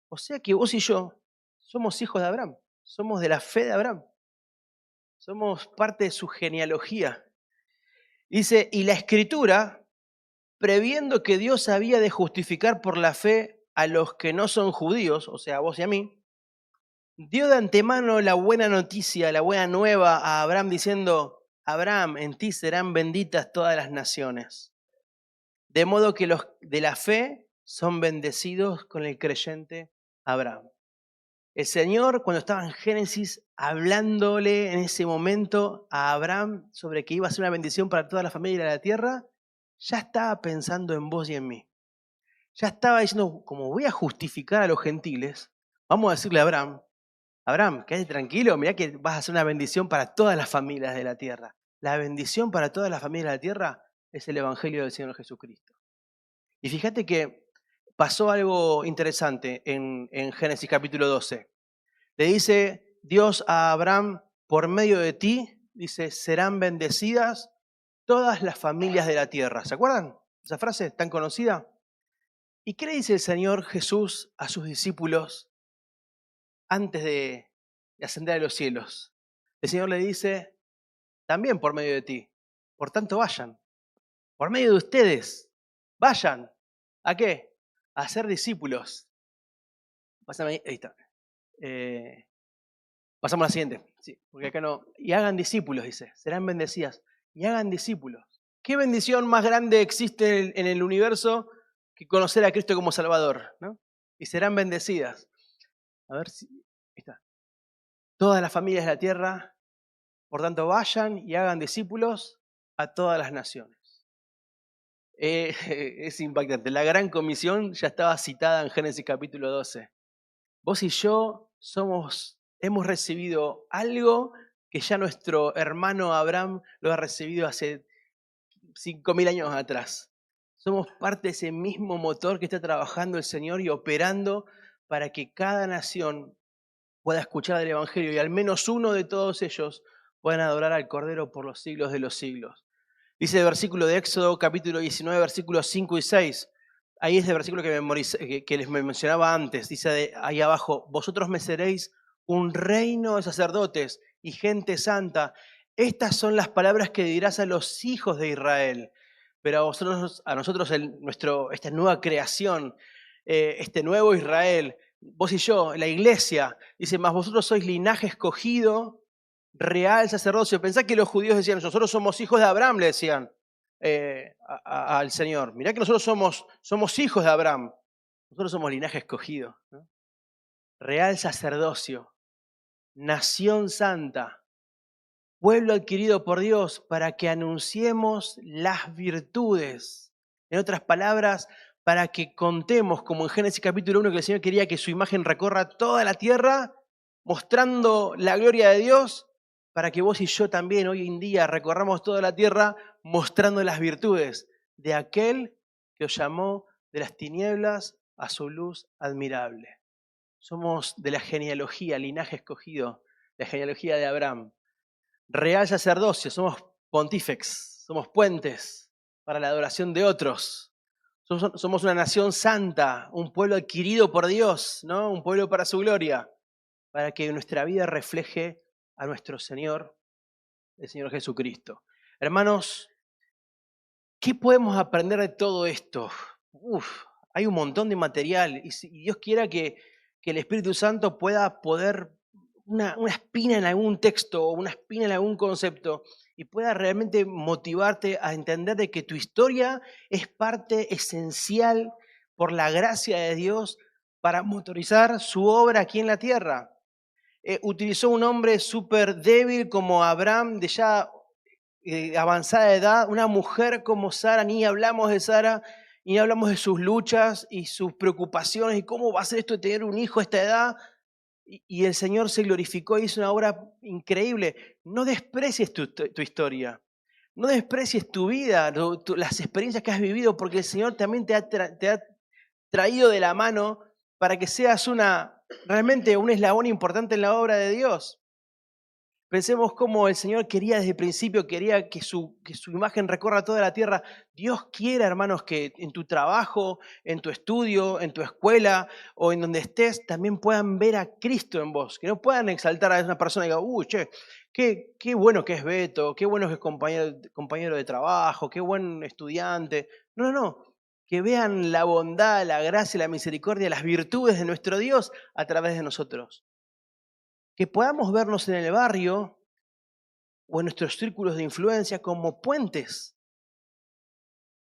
O sea que vos y yo somos hijos de Abraham, somos de la fe de Abraham, somos parte de su genealogía. Dice: y la Escritura, previendo que Dios había de justificar por la fe a los que no son judíos, o sea, a vos y a mí, dio de antemano la buena noticia, la buena nueva a Abraham, diciendo: Abraham, en ti serán benditas todas las naciones. De modo que los de la fe son bendecidos con el creyente Abraham. El Señor, cuando estaba en Génesis, hablándole en ese momento a Abraham sobre que iba a ser una bendición para toda la familia de la tierra, ya estaba pensando en vos y en mí. Ya estaba diciendo: como voy a justificar a los gentiles, vamos a decirle a Abraham: Abraham, quédate tranquilo, mirá que vas a ser una bendición para todas las familias de la tierra. La bendición para todas las familias de la tierra es el Evangelio del Señor Jesucristo. Y fíjate que pasó algo interesante en Génesis capítulo 12. Le dice Dios a Abraham: por medio de ti, dice, serán bendecidas todas las familias de la tierra. ¿Se acuerdan? Esa frase tan conocida. ¿Y qué le dice el Señor Jesús a sus discípulos antes de ascender a los cielos? El Señor le dice: también por medio de ti. Por tanto, vayan. Por medio de ustedes, vayan. ¿A qué? A ser discípulos. Pásame ahí está. Pasamos a la siguiente. Sí, porque acá no. Y hagan discípulos, dice. Serán bendecidas. Y hagan discípulos. ¿Qué bendición más grande existe en el universo que conocer a Cristo como Salvador? ¿No? Y serán bendecidas. A ver si. Ahí está. Todas las familias de la tierra, por tanto, vayan y hagan discípulos a todas las naciones. Es impactante. La gran comisión ya estaba citada en Génesis capítulo 12. Vos y yo hemos recibido algo que ya nuestro hermano Abraham lo ha recibido hace 5.000 años atrás. Somos parte de ese mismo motor que está trabajando el Señor y operando para que cada nación pueda escuchar el Evangelio y al menos uno de todos ellos puedan adorar al Cordero por los siglos de los siglos. Dice el versículo de Éxodo, capítulo 19, versículos 5 y 6. Ahí es el versículo que les mencionaba antes. Dice ahí abajo, vosotros me seréis un reino de sacerdotes y gente santa. Estas son las palabras que dirás a los hijos de Israel. Pero a nosotros esta nueva creación, este nuevo Israel, vos y yo, la iglesia, dice, más vosotros sois linaje escogido, real sacerdocio. Pensá que los judíos decían, nosotros somos hijos de Abraham, le decían al Señor. Mirá que nosotros somos hijos de Abraham. Nosotros somos linaje escogido, ¿no? Real sacerdocio, nación santa, pueblo adquirido por Dios para que anunciemos las virtudes. En otras palabras, para que contemos, como en Génesis capítulo 1, que el Señor quería que su imagen recorra toda la tierra, mostrando la gloria de Dios, para que vos y yo también hoy en día recorramos toda la tierra mostrando las virtudes de aquel que os llamó de las tinieblas a su luz admirable. Somos de la genealogía, linaje escogido, la genealogía de Abraham. Real sacerdocio, somos pontífex, somos puentes para la adoración de otros. Somos una nación santa, un pueblo adquirido por Dios, ¿no? Un pueblo para su gloria, para que nuestra vida refleje a nuestro Señor, el Señor Jesucristo. Hermanos, ¿qué podemos aprender de todo esto? Hay un montón de material y si Dios quiera que el Espíritu Santo pueda poder una espina en algún texto o una espina en algún concepto y pueda realmente motivarte a entender de que tu historia es parte esencial por la gracia de Dios para motorizar su obra aquí en la tierra. Utilizó un hombre súper débil como Abraham, de ya avanzada edad, una mujer como Sara, ni hablamos de Sara, ni hablamos de sus luchas y sus preocupaciones y cómo va a ser esto de tener un hijo a esta edad. Y el Señor se glorificó y hizo una obra increíble. No desprecies tu historia, no desprecies tu vida, las experiencias que has vivido, porque el Señor también te ha traído de la mano para que seas realmente un eslabón importante en la obra de Dios. Pensemos cómo el Señor quería desde el principio, quería que su imagen recorra toda la tierra. Dios quiere, hermanos, que en tu trabajo, en tu estudio, en tu escuela o en donde estés, también puedan ver a Cristo en vos. Que no puedan exaltar a una persona y digan, che, qué bueno que es Beto, qué bueno que es compañero de trabajo, qué buen estudiante. No. Que vean la bondad, la gracia, la misericordia, las virtudes de nuestro Dios a través de nosotros. Que podamos vernos en el barrio o en nuestros círculos de influencia como puentes.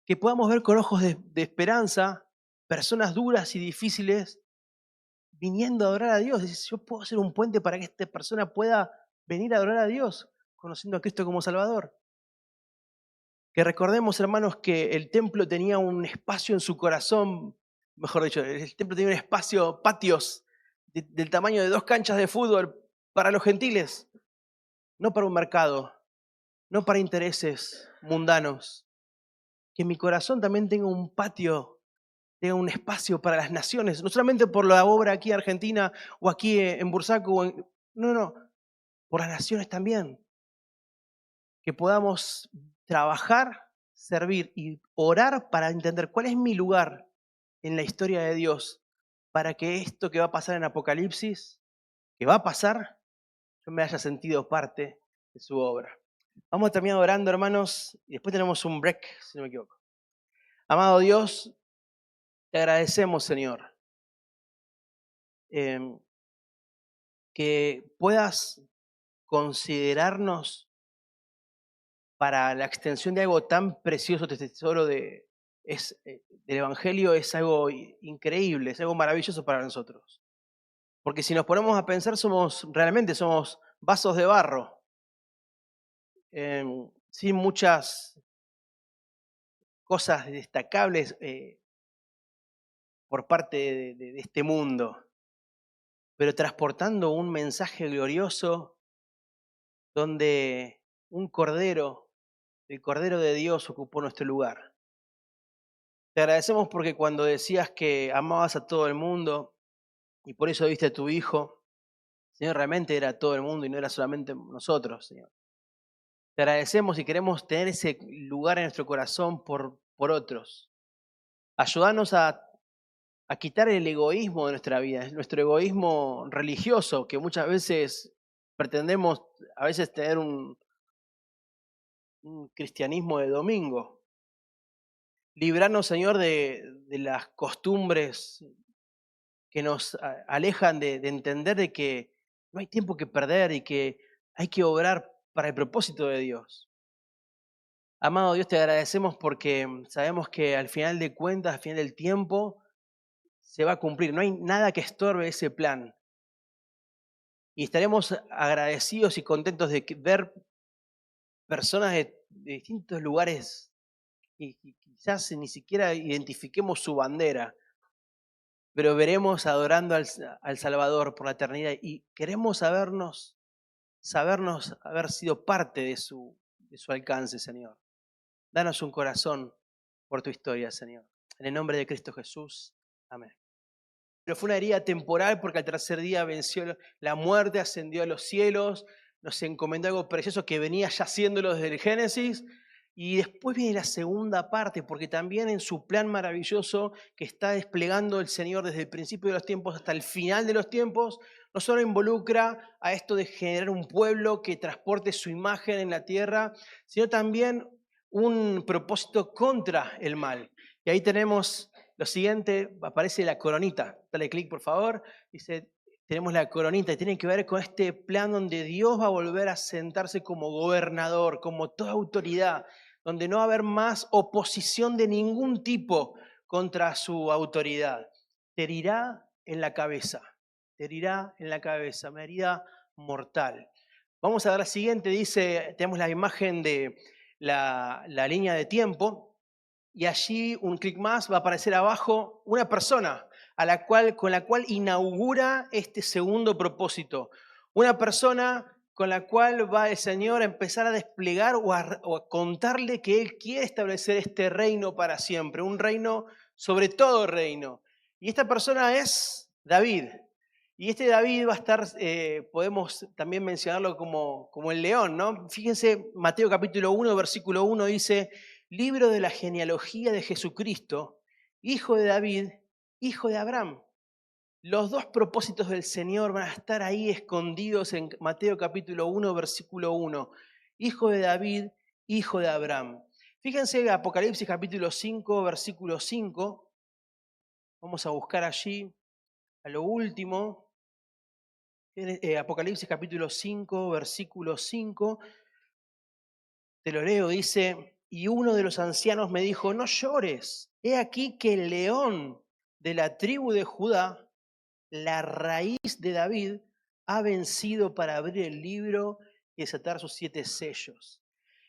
Que podamos ver con ojos de esperanza personas duras y difíciles viniendo a adorar a Dios. Dices, yo puedo ser un puente para que esta persona pueda venir a adorar a Dios, conociendo a Cristo como Salvador. Que recordemos, hermanos, que el templo tenía un espacio en su corazón, mejor dicho, el templo tenía un espacio, patios, del tamaño de 2 canchas de fútbol para los gentiles, no para un mercado, no para intereses mundanos. Que mi corazón también tenga un patio, tenga un espacio para las naciones, no solamente por la obra aquí en Argentina o aquí en Bursaco, no, por las naciones también. Que podamos trabajar, servir y orar para entender cuál es mi lugar en la historia de Dios, para que esto que va a pasar en Apocalipsis, que va a pasar, yo me haya sentido parte de su obra. Vamos a terminar orando, hermanos, y después tenemos un break, si no me equivoco. Amado Dios, te agradecemos, Señor, que puedas considerarnos para la extensión de algo tan precioso, este tesoro del Evangelio es algo increíble, es algo maravilloso para nosotros. Porque si nos ponemos a pensar, realmente somos vasos de barro, sin muchas cosas destacables por parte de este mundo, pero transportando un mensaje glorioso donde un cordero, el Cordero de Dios, ocupó nuestro lugar. Te agradecemos porque cuando decías que amabas a todo el mundo y por eso diste a tu Hijo, Señor, realmente era todo el mundo y no era solamente nosotros, Señor. Te agradecemos y queremos tener ese lugar en nuestro corazón por otros. Ayúdanos a quitar el egoísmo de nuestra vida, nuestro egoísmo religioso, que muchas veces pretendemos a veces tener un cristianismo de domingo. Librarnos, Señor, de las costumbres que nos alejan de entender de que no hay tiempo que perder y que hay que obrar para el propósito de Dios. Amado Dios, te agradecemos porque sabemos que al final de cuentas, al final del tiempo, se va a cumplir. No hay nada que estorbe ese plan. Y estaremos agradecidos y contentos de ver personas de distintos lugares y quizás ni siquiera identifiquemos su bandera, pero veremos adorando al Salvador por la eternidad y queremos sabernos haber sido parte de su alcance, Señor. Danos un corazón por tu historia, Señor. En el nombre de Cristo Jesús. Amén. Pero fue una herida temporal porque al tercer día venció la muerte, ascendió a los cielos, nos encomendó algo precioso que venía ya haciéndolo desde el Génesis. Y después viene la segunda parte, porque también en su plan maravilloso que está desplegando el Señor desde el principio de los tiempos hasta el final de los tiempos, no solo involucra a esto de generar un pueblo que transporte su imagen en la tierra, sino también un propósito contra el mal. Y ahí tenemos lo siguiente, aparece la coronita. Dale clic, por favor. Dice, tenemos la coronita y tiene que ver con este plan donde Dios va a volver a sentarse como gobernador, como toda autoridad, donde no va a haber más oposición de ningún tipo contra su autoridad. Te herirá en la cabeza, te herirá en la cabeza, una herida mortal. Vamos a ver la siguiente, dice, tenemos la imagen de la línea de tiempo y allí un clic más va a aparecer abajo una persona con la cual inaugura este segundo propósito. Una persona con la cual va el Señor a empezar a desplegar o a contarle que Él quiere establecer este reino para siempre, un reino sobre todo reino. Y esta persona es David. Y este David va a estar, podemos también mencionarlo como el león, ¿no? Fíjense, Mateo capítulo 1, versículo 1 dice, libro de la genealogía de Jesucristo, hijo de David, hijo de Abraham. Los dos propósitos del Señor van a estar ahí escondidos en Mateo capítulo 1, versículo 1. Hijo de David, hijo de Abraham. Fíjense Apocalipsis capítulo 5, versículo 5. Vamos a buscar allí a lo último. Apocalipsis capítulo 5, versículo 5. Te lo leo, dice, y uno de los ancianos me dijo, no llores, he aquí que el león de la tribu de Judá, la raíz de David, ha vencido para abrir el libro y desatar sus 7 sellos.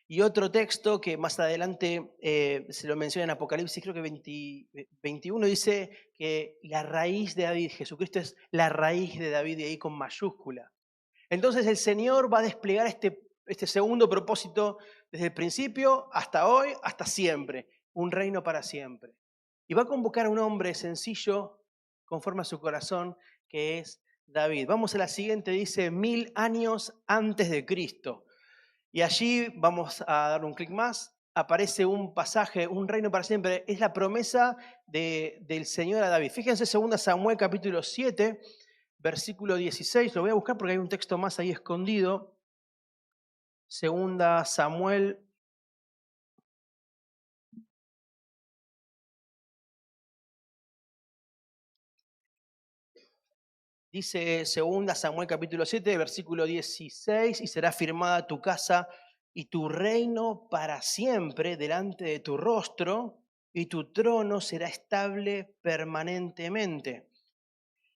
Y otro texto que más adelante se lo menciona en Apocalipsis, creo que 21, dice que la raíz de David, Jesucristo es la raíz de David y ahí con mayúscula. Entonces el Señor va a desplegar este segundo propósito desde el principio hasta hoy, hasta siempre, un reino para siempre. Y va a convocar a un hombre sencillo, conforme a su corazón, que es David. Vamos a la siguiente, dice 1000 años antes de Cristo. Y allí vamos a dar un clic más, aparece un pasaje, un reino para siempre, es la promesa del Señor a David. Fíjense 2 Samuel capítulo 7, versículo 16, lo voy a buscar porque hay un texto más ahí escondido. 2 Samuel. Dice 2 Samuel capítulo 7, versículo 16, y será firmada tu casa y tu reino para siempre delante de tu rostro, y tu trono será estable permanentemente.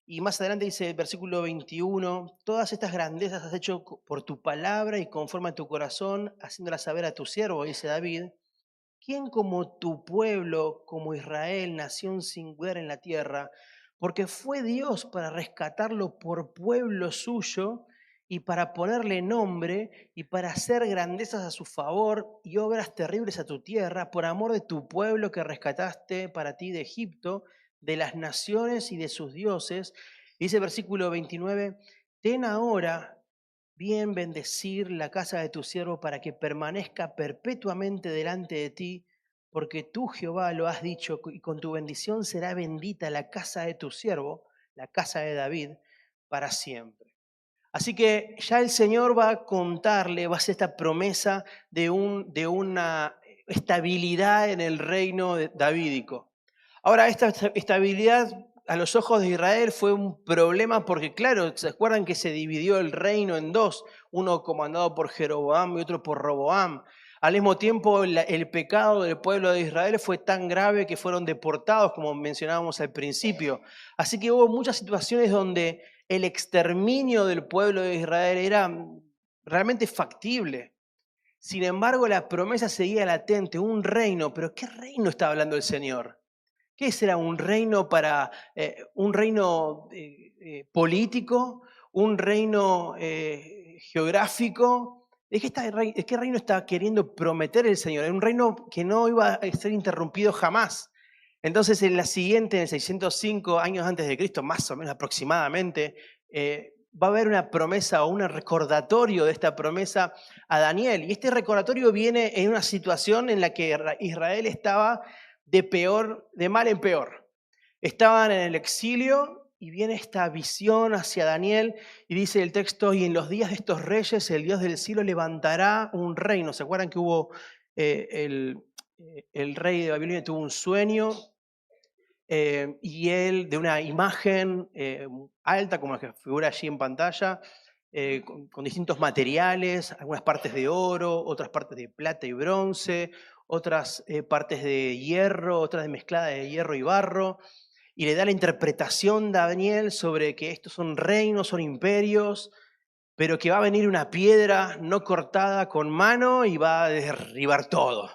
Y más adelante dice el versículo 21, todas estas grandezas has hecho por tu palabra y conforme a tu corazón, haciéndolas saber a tu siervo, dice David, ¿Quién como tu pueblo, como Israel, nación singular en la tierra? Porque fue Dios para rescatarlo por pueblo suyo y para ponerle nombre y para hacer grandezas a su favor y obras terribles a tu tierra, por amor de tu pueblo que rescataste para ti de Egipto, de las naciones y de sus dioses. Dice versículo 29, ten ahora bien bendecir la casa de tu siervo para que permanezca perpetuamente delante de ti, porque tú, Jehová, lo has dicho, y con tu bendición será bendita la casa de tu siervo, la casa de David, para siempre. Así que ya el Señor va a contarle, va a hacer esta promesa de una estabilidad en el reino davídico. Ahora, esta estabilidad a los ojos de Israel fue un problema porque, claro, ¿se acuerdan que se dividió el reino en dos? Uno comandado por Jeroboam y otro por Roboam. Al mismo tiempo, el pecado del pueblo de Israel fue tan grave que fueron deportados, como mencionábamos al principio. Así que hubo muchas situaciones donde el exterminio del pueblo de Israel era realmente factible. Sin embargo, la promesa seguía latente, un reino. ¿Pero qué reino estaba hablando el Señor? ¿Qué será un reino político? ¿Un reino geográfico? ¿De qué reino está queriendo prometer el Señor? Era un reino que no iba a ser interrumpido jamás. Entonces, en la siguiente, en 605 años antes de Cristo, más o menos aproximadamente, va a haber una promesa o un recordatorio de esta promesa a Daniel. Y este recordatorio viene en una situación en la que Israel estaba de mal en peor. Estaban en el exilio y viene esta visión hacia Daniel y dice el texto, y en los días de estos reyes el Dios del cielo levantará un reino. ¿Se acuerdan que hubo el rey de Babilonia tuvo un sueño y él de una imagen alta como la que figura allí en pantalla, con distintos materiales, algunas partes de oro, otras partes de plata y bronce, otras partes de hierro, otras de mezclada de hierro y barro, y le da la interpretación a Daniel sobre que estos son reinos, son imperios, pero que va a venir una piedra no cortada con mano y va a derribar todo.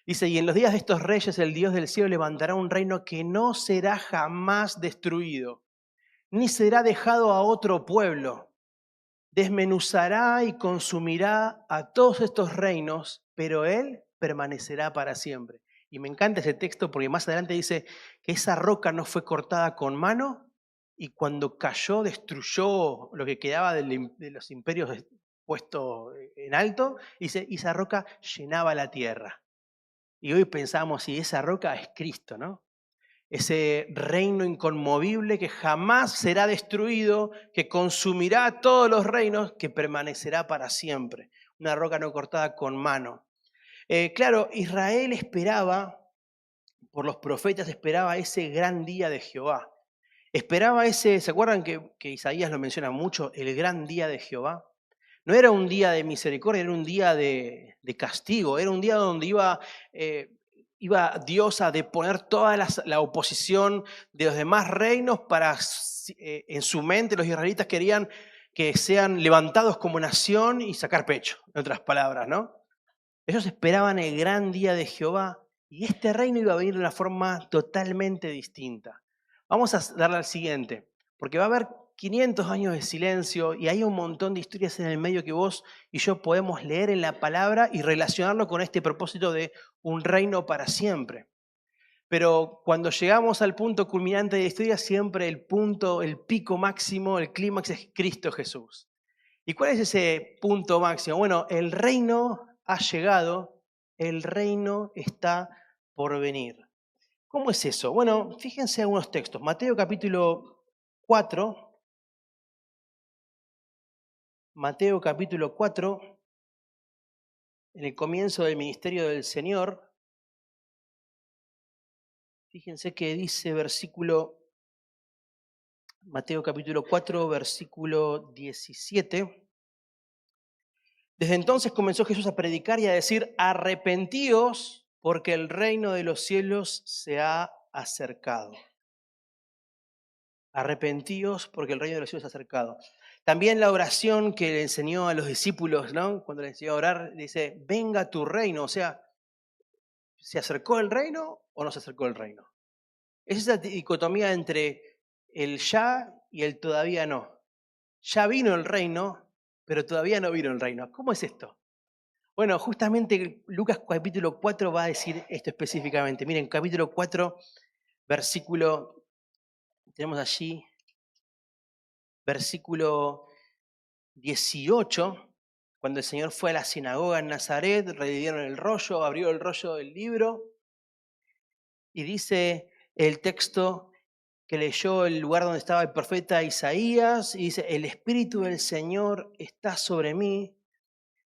Dice, y en los días de estos reyes el Dios del cielo levantará un reino que no será jamás destruido, ni será dejado a otro pueblo. Desmenuzará y consumirá a todos estos reinos, pero él permanecerá para siempre. Y me encanta ese texto porque más adelante dice que esa roca no fue cortada con mano y cuando cayó destruyó lo que quedaba de los imperios puestos en alto, dice, y esa roca llenaba la tierra. Y hoy pensamos, si esa roca es Cristo, ¿no? Ese reino inconmovible que jamás será destruido, que consumirá todos los reinos, que permanecerá para siempre. Una roca no cortada con mano. Claro, Israel esperaba, por los profetas, esperaba ese gran día de Jehová. Esperaba ese, ¿se acuerdan que Isaías lo menciona mucho? El gran día de Jehová. No era un día de misericordia, era un día de castigo, era un día donde iba Dios a deponer toda la oposición de los demás reinos para, en su mente, los israelitas querían que sean levantados como nación y sacar pecho, en otras palabras, ¿no? Ellos esperaban el gran día de Jehová y este reino iba a venir de una forma totalmente distinta. Vamos a darle al siguiente, porque va a haber 500 años de silencio y hay un montón de historias en el medio que vos y yo podemos leer en la palabra y relacionarlo con este propósito de un reino para siempre. Pero cuando llegamos al punto culminante de la historia, siempre el punto, el pico máximo, el clímax es Cristo Jesús. ¿Y cuál es ese punto máximo? Bueno, el reino ha llegado, el reino está por venir. ¿Cómo es eso? Bueno, fíjense algunos textos. Mateo capítulo 4, Mateo capítulo 4, en el comienzo del ministerio del Señor, fíjense que dice Mateo capítulo 4, versículo 17. Desde entonces comenzó Jesús a predicar y a decir, arrepentíos porque el reino de los cielos se ha acercado. Arrepentíos porque el reino de los cielos se ha acercado. También la oración que le enseñó a los discípulos, ¿no? Cuando le enseñó a orar, dice, venga tu reino. O sea, ¿Se acercó el reino o no se acercó el reino? Es esa dicotomía entre el ya y el todavía no. Ya vino el reino, pero todavía no vino el reino. ¿Cómo es esto? Bueno, justamente Lucas capítulo 4 va a decir esto específicamente. Miren, capítulo 4, versículo, tenemos allí, versículo 18, cuando el Señor fue a la sinagoga en Nazaret, redidieron el rollo, abrió el rollo del libro y dice el texto que leyó el lugar donde estaba el profeta Isaías y dice, el Espíritu del Señor está sobre mí.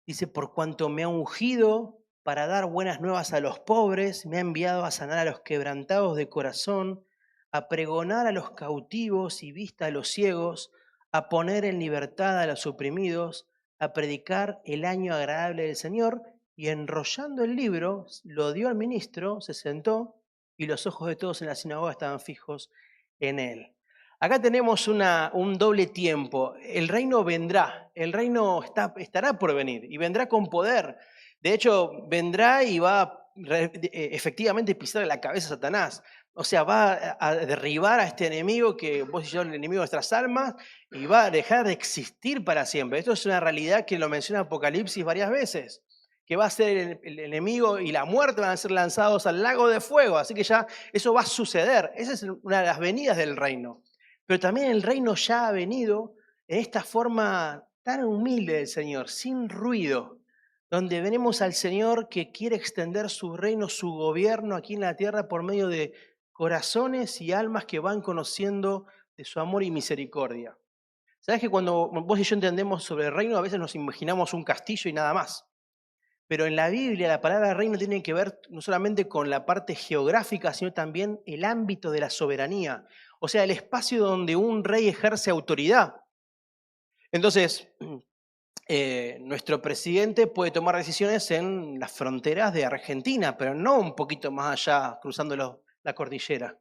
Dice, por cuanto me ha ungido para dar buenas nuevas a los pobres, me ha enviado a sanar a los quebrantados de corazón, a pregonar a los cautivos y vista a los ciegos, a poner en libertad a los oprimidos, a predicar el año agradable del Señor. Y enrollando el libro, lo dio al ministro, se sentó y los ojos de todos en la sinagoga estaban fijos en él. Acá tenemos un doble tiempo. El reino vendrá, el reino estará por venir y vendrá con poder. De hecho, vendrá y va a efectivamente pisar la cabeza a Satanás. O sea, va a derribar a este enemigo que vos y yo, el enemigo de nuestras almas, y va a dejar de existir para siempre. Esto es una realidad que lo menciona Apocalipsis varias veces, que va a ser el enemigo y la muerte van a ser lanzados al lago de fuego. Así que ya eso va a suceder. Esa es una de las venidas del reino. Pero también el reino ya ha venido en esta forma tan humilde del Señor, sin ruido, donde venimos al Señor que quiere extender su reino, su gobierno aquí en la tierra por medio de corazones y almas que van conociendo de su amor y misericordia. ¿Sabes que cuando vos y yo entendemos sobre el reino, a veces nos imaginamos un castillo y nada más? Pero en la Biblia la palabra reino tiene que ver no solamente con la parte geográfica, sino también el ámbito de la soberanía, o sea, el espacio donde un rey ejerce autoridad. Entonces, nuestro presidente puede tomar decisiones en las fronteras de Argentina, pero no un poquito más allá, cruzando la cordillera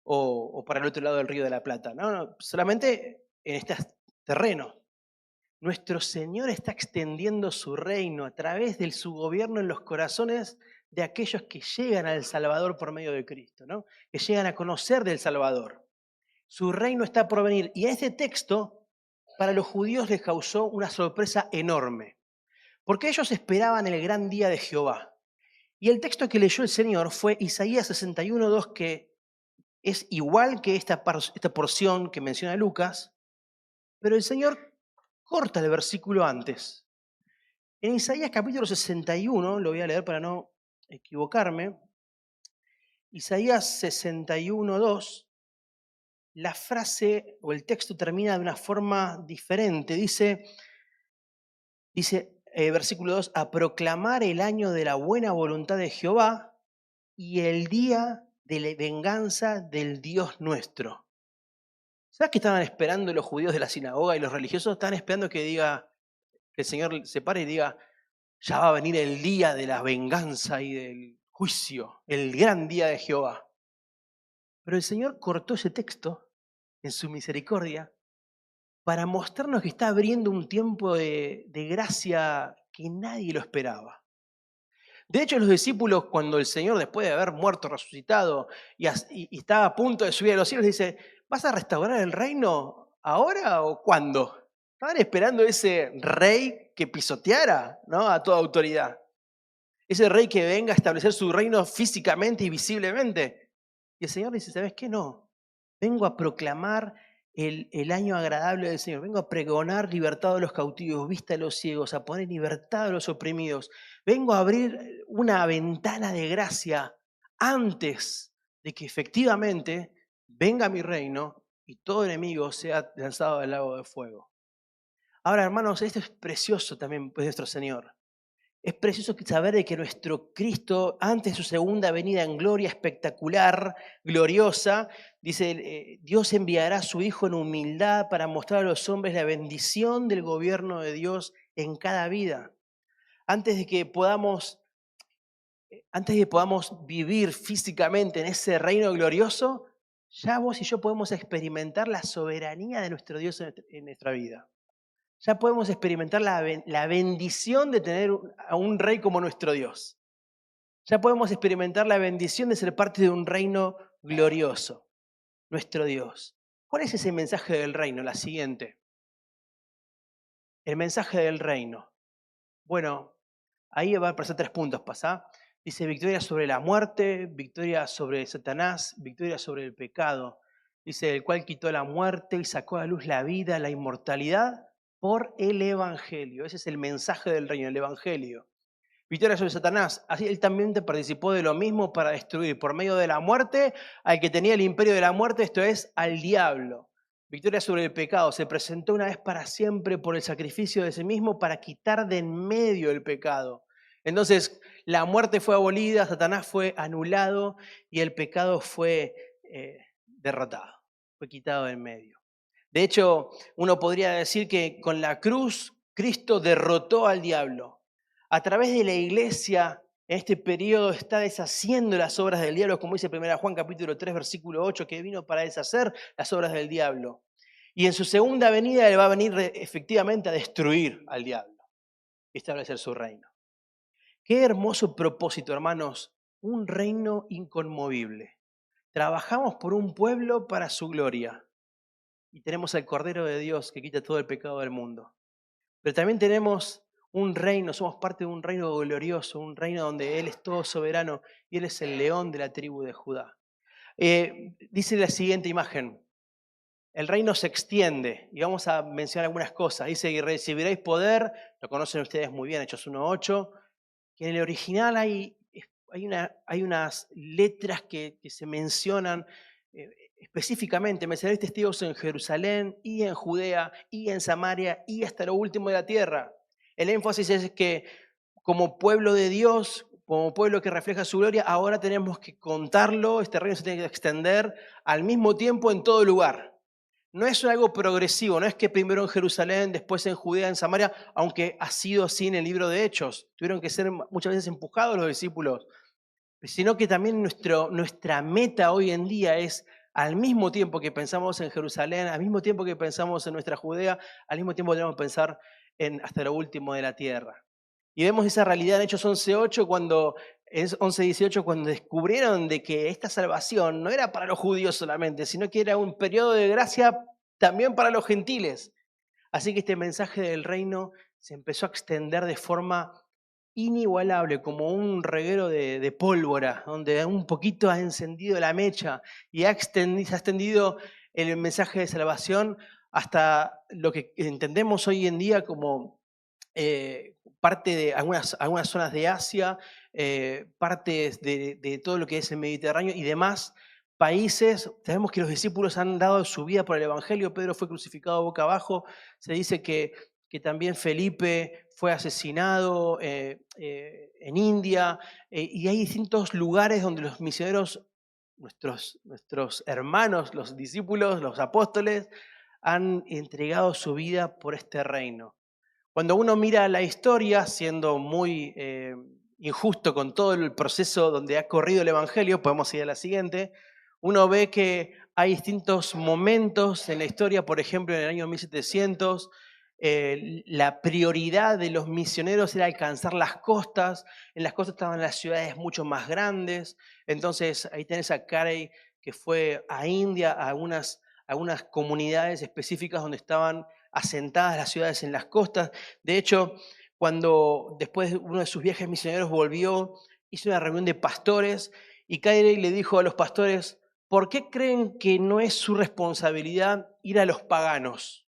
o para el otro lado del Río de la Plata. No, no, solamente en este terreno. Nuestro Señor está extendiendo su reino a través de su gobierno en los corazones de aquellos que llegan al Salvador por medio de Cristo, ¿no? Que llegan a conocer del Salvador. Su reino está por venir. Y a este texto, para los judíos les causó una sorpresa enorme, porque ellos esperaban el gran día de Jehová. Y el texto que leyó el Señor fue Isaías 61:2, que es igual que esta porción que menciona Lucas, pero el Señor corta el versículo antes. En Isaías capítulo 61, lo voy a leer para no equivocarme, Isaías 61:2, la frase o el texto termina de una forma diferente. Dice versículo 2, a proclamar el año de la buena voluntad de Jehová y el día de la venganza del Dios nuestro. ¿Sabes qué estaban esperando los judíos de la sinagoga y los religiosos? Estaban esperando que diga, que el Señor se pare y diga, ya va a venir el día de la venganza y del juicio, el gran día de Jehová. Pero el Señor cortó ese texto en su misericordia para mostrarnos que está abriendo un tiempo de gracia que nadie lo esperaba. De hecho, los discípulos, cuando el Señor, después de haber muerto, resucitado y estaba a punto de subir a los cielos, dice, ¿vas a restaurar el reino ahora o cuándo? Estaban esperando ese rey que pisoteara, ¿no?, a toda autoridad. Ese rey que venga a establecer su reino físicamente y visiblemente. Y el Señor dice, ¿sabes qué? No. Vengo a proclamar el año agradable del Señor. Vengo a pregonar libertad a los cautivos, vista a los ciegos, a poner libertad a los oprimidos. Vengo a abrir una ventana de gracia antes de que efectivamente venga mi reino y todo enemigo sea lanzado al lago de fuego. Ahora, hermanos, esto es precioso también, pues, nuestro Señor. Es precioso saber de que nuestro Cristo, antes de su segunda venida en gloria espectacular, gloriosa, dice, Dios enviará a su Hijo en humildad para mostrar a los hombres la bendición del gobierno de Dios en cada vida. Antes de que podamos vivir físicamente en ese reino glorioso, ya vos y yo podemos experimentar la soberanía de nuestro Dios en nuestra vida. Ya podemos experimentar la bendición de tener a un rey como nuestro Dios. Ya podemos experimentar la bendición de ser parte de un reino glorioso, nuestro Dios. ¿Cuál es ese mensaje del reino? La siguiente. El mensaje del reino. Bueno, ahí va a aparecer 3 puntos, pasá. Dice victoria sobre la muerte, victoria sobre Satanás, victoria sobre el pecado. Dice, el cual quitó la muerte y sacó a la luz la vida, la inmortalidad, por el Evangelio. Ese es el mensaje del reino, el Evangelio. Victoria sobre Satanás. Así él también te participó de lo mismo para destruir por medio de la muerte al que tenía el imperio de la muerte, esto es, al diablo. Victoria sobre el pecado. Se presentó una vez para siempre por el sacrificio de sí mismo para quitar de en medio el pecado. Entonces, la muerte fue abolida, Satanás fue anulado y el pecado fue derrotado, fue quitado de en medio. De hecho, uno podría decir que con la cruz, Cristo derrotó al diablo. A través de la iglesia, en este periodo, está deshaciendo las obras del diablo, como dice 1 Juan capítulo 3, versículo 8, que vino para deshacer las obras del diablo. Y en su segunda venida, Él va a venir efectivamente a destruir al diablo y establecer su reino. Qué hermoso propósito, hermanos, un reino inconmovible. Trabajamos por un pueblo para su gloria. Y tenemos al Cordero de Dios que quita todo el pecado del mundo. Pero también tenemos un reino, somos parte de un reino glorioso, un reino donde Él es todo soberano y Él es el león de la tribu de Judá. Dice la siguiente imagen, el reino se extiende y vamos a mencionar algunas cosas. Dice, y recibiréis poder, lo conocen ustedes muy bien, Hechos 1:8, que en el original hay unas letras que se mencionan específicamente. Me seréis testigos en Jerusalén y en Judea y en Samaria y hasta lo último de la tierra. El énfasis es que como pueblo de Dios, como pueblo que refleja su gloria, ahora tenemos que contarlo, este reino se tiene que extender al mismo tiempo en todo lugar. No es algo progresivo, no es que primero en Jerusalén, después en Judea, en Samaria, aunque ha sido así en el libro de Hechos. Tuvieron que ser muchas veces empujados los discípulos, sino que también nuestra meta hoy en día es, al mismo tiempo que pensamos en Jerusalén, al mismo tiempo que pensamos en nuestra Judea, al mismo tiempo tenemos que pensar en hasta lo último de la tierra. Y vemos esa realidad en Hechos 11:8, es 11:18, cuando descubrieron de que esta salvación no era para los judíos solamente, sino que era un periodo de gracia también para los gentiles. Así que este mensaje del reino se empezó a extender de forma inigualable, como un reguero de pólvora, donde un poquito ha encendido la mecha y se ha extendido el mensaje de salvación hasta lo que entendemos hoy en día como parte de algunas zonas de Asia, partes de todo lo que es el Mediterráneo y demás países. Sabemos que los discípulos han dado su vida por el Evangelio. Pedro fue crucificado boca abajo. Se dice que también Felipe fue asesinado en India. Y hay distintos lugares donde los misioneros, nuestros hermanos, los discípulos, los apóstoles, han entregado su vida por este reino. Cuando uno mira la historia, siendo muy injusto con todo el proceso donde ha corrido el Evangelio, podemos ir a la siguiente, uno ve que hay distintos momentos en la historia. Por ejemplo, en el año 1700, la prioridad de los misioneros era alcanzar las costas. En las costas estaban las ciudades mucho más grandes. Entonces ahí tenés a Carey, que fue a India, a algunas comunidades específicas donde estaban asentadas las ciudades en las costas. De hecho, cuando después de uno de sus viajes misioneros volvió, hizo una reunión de pastores y Carey le dijo a los pastores, ¿por qué creen que no es su responsabilidad ir a los paganos?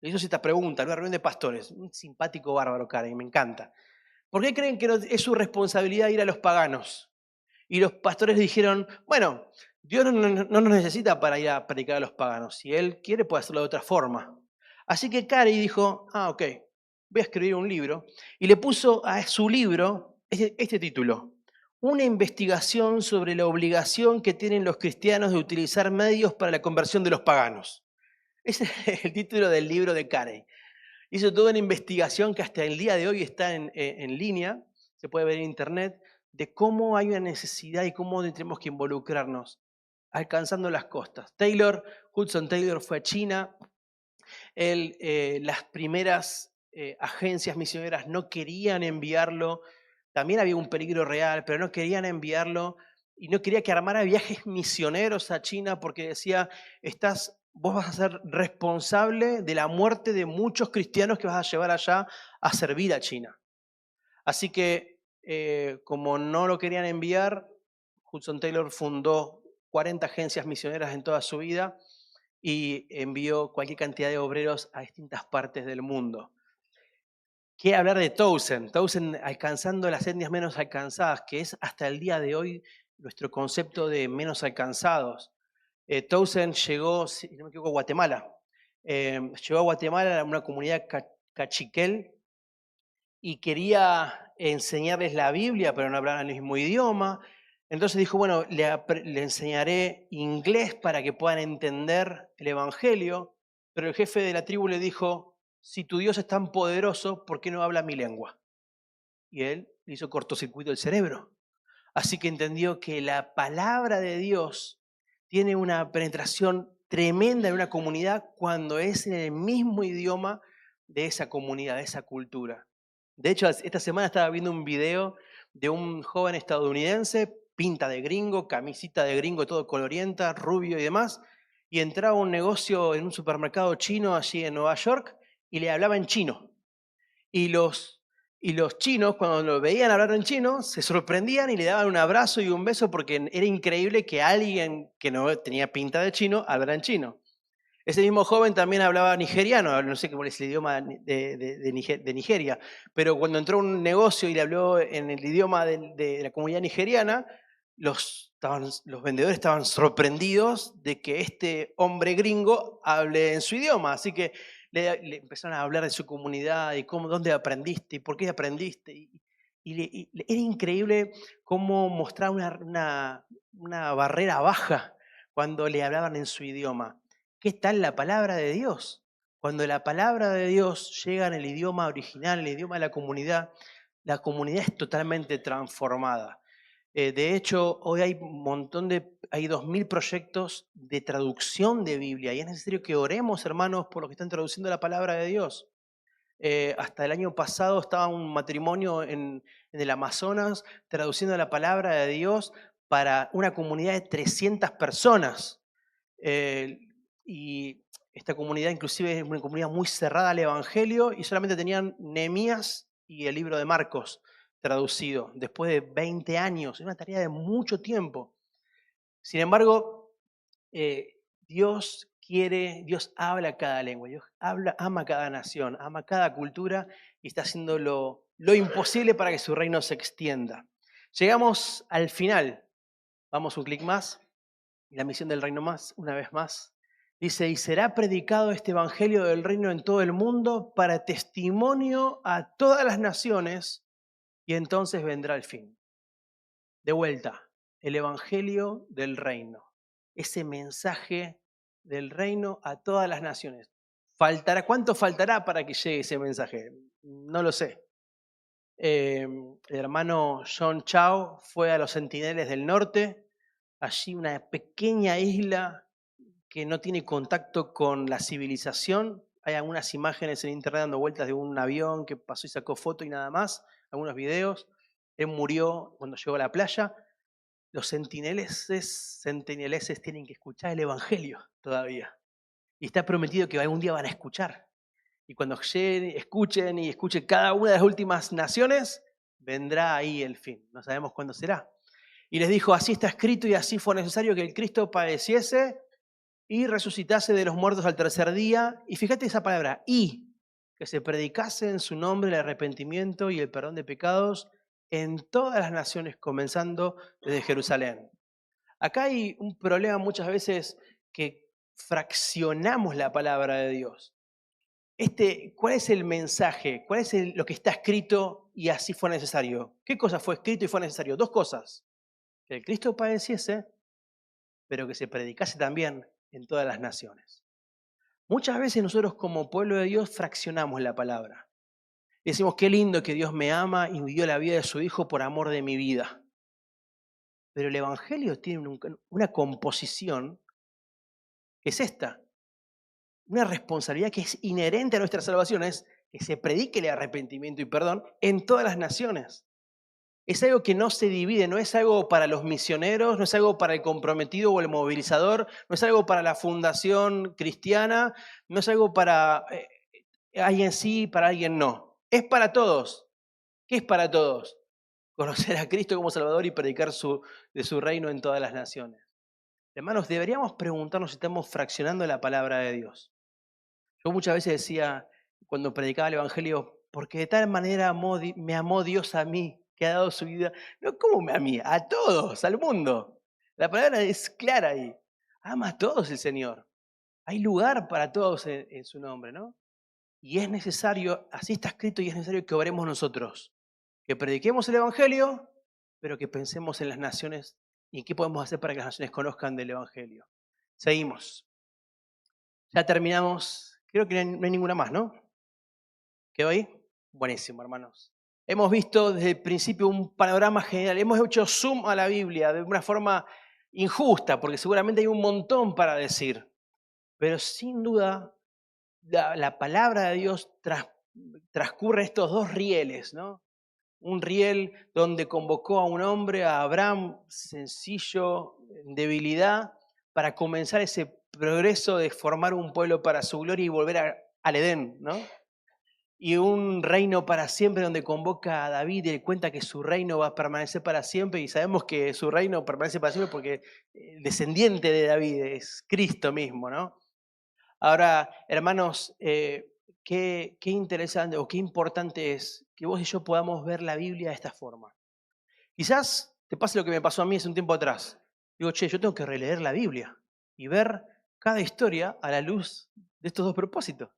Le hizo esta pregunta en una reunión de pastores. Un simpático bárbaro, Carey, me encanta. ¿Por qué creen que no es su responsabilidad ir a los paganos? Y los pastores dijeron, bueno, Dios no nos necesita para ir a predicar a los paganos. Si Él quiere, puede hacerlo de otra forma. Así que Carey dijo, ok, voy a escribir un libro. Y le puso a su libro este título: Una investigación sobre la obligación que tienen los cristianos de utilizar medios para la conversión de los paganos. Ese es el título del libro de Carey. Hizo toda una investigación que hasta el día de hoy está en línea, se puede ver en internet, de cómo hay una necesidad y cómo tenemos que involucrarnos, alcanzando las costas. Hudson Taylor fue a China. Las primeras agencias misioneras no querían enviarlo también había un peligro real, pero no querían enviarlo y no quería que armara viajes misioneros a China porque decía, vos vas a ser responsable de la muerte de muchos cristianos que vas a llevar allá a servir a China. Así que, como no lo querían enviar, Hudson Taylor fundó 40 agencias misioneras en toda su vida y envió cualquier cantidad de obreros a distintas partes del mundo. Quiero hablar de Townsend, Townsend alcanzando las etnias menos alcanzadas, que es hasta el día de hoy nuestro concepto de menos alcanzados. Townsend llegó, si no me equivoco, a Guatemala. Llegó a Guatemala a una comunidad cachiquel y quería enseñarles la Biblia, pero no hablaban el mismo idioma. Entonces dijo, bueno, le enseñaré inglés para que puedan entender el Evangelio, pero el jefe de la tribu le dijo, si tu Dios es tan poderoso, ¿por qué no habla mi lengua? Y él le hizo cortocircuito el cerebro. Así que entendió que la palabra de Dios tiene una penetración tremenda en una comunidad cuando es en el mismo idioma de esa comunidad, de esa cultura. De hecho, esta semana estaba viendo un video de un joven estadounidense, pinta de gringo, camisita de gringo, todo colorienta, rubio y demás, y entraba a un negocio en un supermercado chino allí en Nueva York y le hablaba en chino. Y los chinos, cuando lo veían hablar en chino, se sorprendían y le daban un abrazo y un beso porque era increíble que alguien que no tenía pinta de chino hablara en chino. Ese mismo joven también hablaba nigeriano, no sé cuál es el idioma de Nigeria, pero cuando entró a un negocio y le habló en el idioma de la comunidad nigeriana, los vendedores estaban sorprendidos de que este hombre gringo hable en su idioma. Así que le empezaron a hablar de su comunidad y dónde aprendiste y por qué aprendiste. Era increíble cómo mostraba una barrera baja cuando le hablaban en su idioma. ¿Qué tal la palabra de Dios? Cuando la palabra de Dios llega en el idioma original, el idioma de la comunidad es totalmente transformada. De hecho, hoy hay hay 2000 proyectos de traducción de Biblia y es necesario que oremos, hermanos, por los que están traduciendo la palabra de Dios. Hasta el año pasado estaba un matrimonio en el Amazonas traduciendo la palabra de Dios para una comunidad de 300 personas. Eh, y esta comunidad inclusive es una comunidad muy cerrada al Evangelio y solamente tenían Nehemías y el libro de Marcos traducido después de 20 años. Es una tarea de mucho tiempo. Sin embargo, Dios habla a cada lengua, Dios ama a cada nación, ama a cada cultura y está haciendo lo imposible para que su reino se extienda. Llegamos al final. Vamos un clic más. La misión del reino más, una vez más. Dice, y será predicado este evangelio del reino en todo el mundo para testimonio a todas las naciones y entonces vendrá el fin. De vuelta, el evangelio del reino. Ese mensaje del reino a todas las naciones. ¿Cuánto faltará para que llegue ese mensaje? No lo sé. El hermano John Chao fue a los Centineles del Norte, allí una pequeña isla que no tiene contacto con la civilización. Hay algunas imágenes en internet dando vueltas de un avión que pasó y sacó foto y nada más, algunos videos. Él murió cuando llegó a la playa. Los centineleses tienen que escuchar el evangelio todavía. Y está prometido que algún día van a escuchar. Y cuando lleguen, escuchen y escuchen cada una de las últimas naciones, vendrá ahí el fin. No sabemos cuándo será. Y les dijo, así está escrito y así fue necesario que el Cristo padeciese y resucitase de los muertos al tercer día. Y fíjate esa palabra, y que se predicase en su nombre el arrepentimiento y el perdón de pecados en todas las naciones, comenzando desde Jerusalén. Acá hay un problema muchas veces que fraccionamos la palabra de Dios. ¿Cuál es el mensaje? ¿Cuál es lo que está escrito y así fue necesario? ¿Qué cosa fue escrito y fue necesario? Dos cosas. Que el Cristo padeciese, pero que se predicase también en todas las naciones. Muchas veces nosotros como pueblo de Dios fraccionamos la palabra. Y decimos, qué lindo que Dios me ama y dio la vida de su Hijo por amor de mi vida. Pero el Evangelio tiene una composición que es esta. Una responsabilidad que es inherente a nuestra salvación, es que se predique el arrepentimiento y perdón en todas las naciones. Es algo que no se divide, no es algo para los misioneros, no es algo para el comprometido o el movilizador, no es algo para la fundación cristiana, no es algo para alguien sí, para alguien no. Es para todos. ¿Qué es para todos? Conocer a Cristo como Salvador y predicar de su reino en todas las naciones. Hermanos, deberíamos preguntarnos si estamos fraccionando la palabra de Dios. Yo muchas veces decía, cuando predicaba el Evangelio, porque de tal manera me amó Dios a mí, que ha dado su vida. No, ¿cómo me a mí? A todos, al mundo. La palabra es clara ahí. Ama a todos el Señor. Hay lugar para todos en su nombre, ¿no? Y es necesario, así está escrito, y es necesario que oremos nosotros. Que prediquemos el Evangelio, pero que pensemos en las naciones y en qué podemos hacer para que las naciones conozcan del Evangelio. Seguimos. Ya terminamos. Creo que no hay ninguna más, ¿no? ¿Quedó ahí? Buenísimo, hermanos. Hemos visto desde el principio un panorama general. Hemos hecho zoom a la Biblia de una forma injusta, porque seguramente hay un montón para decir. Pero sin duda, la palabra de Dios transcurre estos dos rieles, ¿no? Un riel donde convocó a un hombre, a Abraham, sencillo, en debilidad, para comenzar ese progreso de formar un pueblo para su gloria y volver al Edén, ¿no? Y un reino para siempre donde convoca a David y le cuenta que su reino va a permanecer para siempre y sabemos que su reino permanece para siempre porque el descendiente de David es Cristo mismo, ¿no? Ahora, hermanos, qué interesante o qué importante es que vos y yo podamos ver la Biblia de esta forma. Quizás te pase lo que me pasó a mí hace un tiempo atrás. Digo, che, yo tengo que releer la Biblia y ver cada historia a la luz de estos dos propósitos.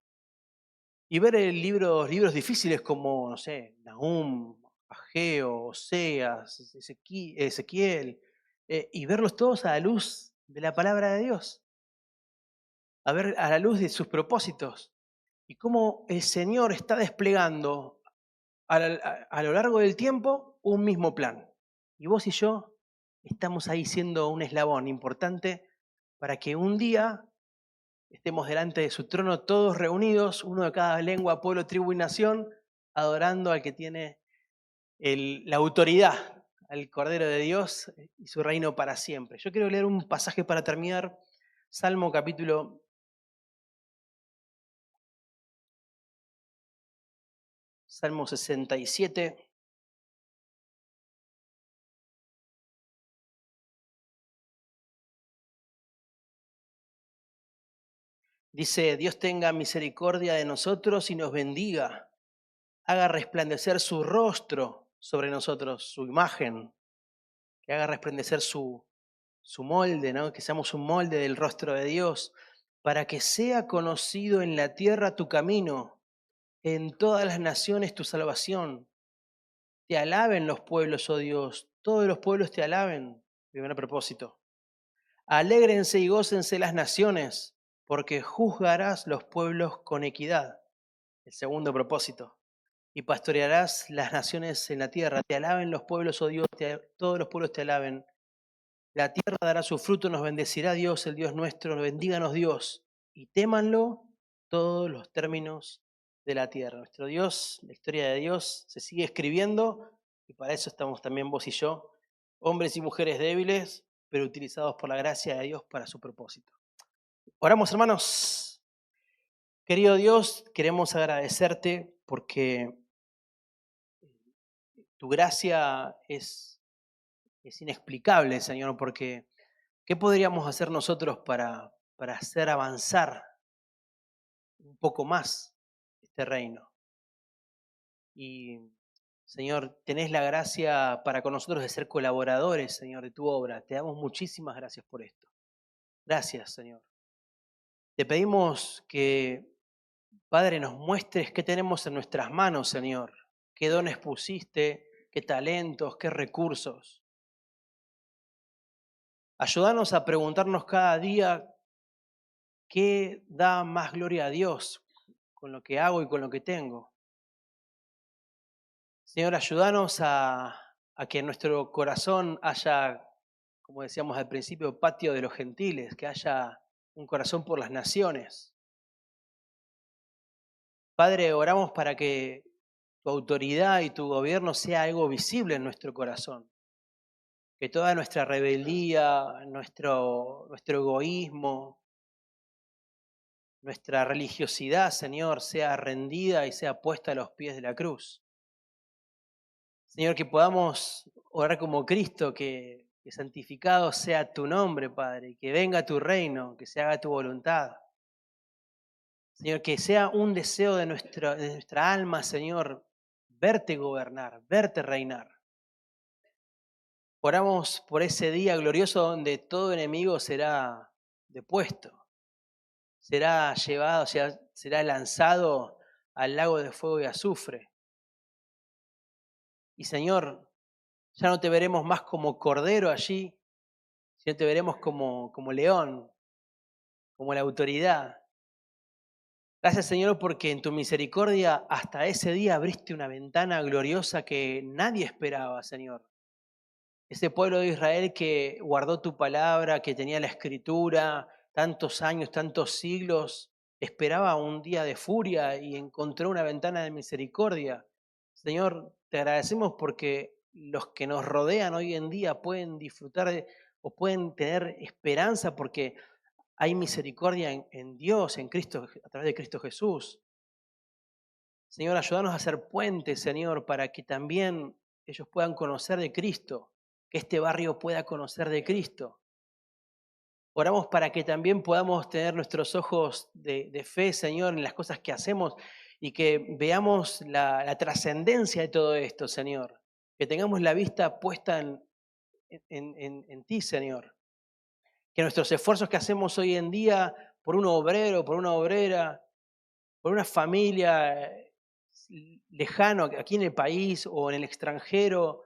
Y ver libros difíciles como, no sé, Nahum, Ageo, Oseas, Ezequiel, y verlos todos a la luz de la palabra de Dios, a ver a la luz de sus propósitos y cómo el Señor está desplegando a lo largo del tiempo un mismo plan. Y vos y yo estamos ahí siendo un eslabón importante para que un día estemos delante de su trono todos reunidos, uno de cada lengua, pueblo, tribu y nación, adorando al que tiene la autoridad, al Cordero de Dios y su reino para siempre. Yo quiero leer un pasaje para terminar, Salmo capítulo 67. Dice, Dios tenga misericordia de nosotros y nos bendiga, haga resplandecer su rostro sobre nosotros, su imagen, que haga resplandecer su molde, ¿no? Que seamos un molde del rostro de Dios, para que sea conocido en la tierra tu camino, en todas las naciones tu salvación. Te alaben los pueblos, oh Dios, todos los pueblos te alaben. Primer propósito. Alégrense y gócense las naciones, porque juzgarás los pueblos con equidad. El segundo propósito. Y pastorearás las naciones en la tierra. Te alaben los pueblos, oh Dios, todos los pueblos te alaben. La tierra dará su fruto, nos bendecirá Dios, el Dios nuestro, bendíganos Dios, y témanlo todos los términos de la tierra. Nuestro Dios, la historia de Dios se sigue escribiendo, y para eso estamos también vos y yo, hombres y mujeres débiles, pero utilizados por la gracia de Dios para su propósito. Oramos, hermanos. Querido Dios, queremos agradecerte porque tu gracia es inexplicable, Señor, porque ¿qué podríamos hacer nosotros para hacer avanzar un poco más este reino? Y, Señor, tenés la gracia para con nosotros de ser colaboradores, Señor, de tu obra. Te damos muchísimas gracias por esto. Gracias, Señor. Te pedimos que, Padre, nos muestres qué tenemos en nuestras manos, Señor. Qué dones pusiste, qué talentos, qué recursos. Ayúdanos a preguntarnos cada día qué da más gloria a Dios con lo que hago y con lo que tengo. Señor, ayúdanos a que en nuestro corazón haya, como decíamos al principio, patio de los gentiles, que haya un corazón por las naciones. Padre, oramos para que tu autoridad y tu gobierno sea algo visible en nuestro corazón. Que toda nuestra rebeldía, nuestro egoísmo, nuestra religiosidad, Señor, sea rendida y sea puesta a los pies de la cruz. Señor, que podamos orar como Cristo, que santificado sea tu nombre, Padre, que venga tu reino, que se haga tu voluntad. Señor, que sea un deseo de nuestra alma, Señor, verte gobernar, verte reinar. Oramos por ese día glorioso donde todo enemigo será depuesto, será llevado, será lanzado al lago de fuego y azufre. Y Señor, ya no te veremos más como cordero allí, sino te veremos como león, como la autoridad. Gracias, Señor, porque en tu misericordia hasta ese día abriste una ventana gloriosa que nadie esperaba, Señor. Ese pueblo de Israel que guardó tu palabra, que tenía la escritura, tantos años, tantos siglos, esperaba un día de furia y encontró una ventana de misericordia. Señor, te agradecemos porque los que nos rodean hoy en día pueden disfrutar o pueden tener esperanza porque hay misericordia en Dios, en Cristo, a través de Cristo Jesús. Señor, ayúdanos a hacer puentes, Señor, para que también ellos puedan conocer de Cristo, que este barrio pueda conocer de Cristo. Oramos para que también podamos tener nuestros ojos de fe, Señor, en las cosas que hacemos y que veamos la trascendencia de todo esto, Señor. Que tengamos la vista puesta en ti, Señor. Que nuestros esfuerzos que hacemos hoy en día por un obrero, por una obrera, por una familia lejano aquí en el país o en el extranjero,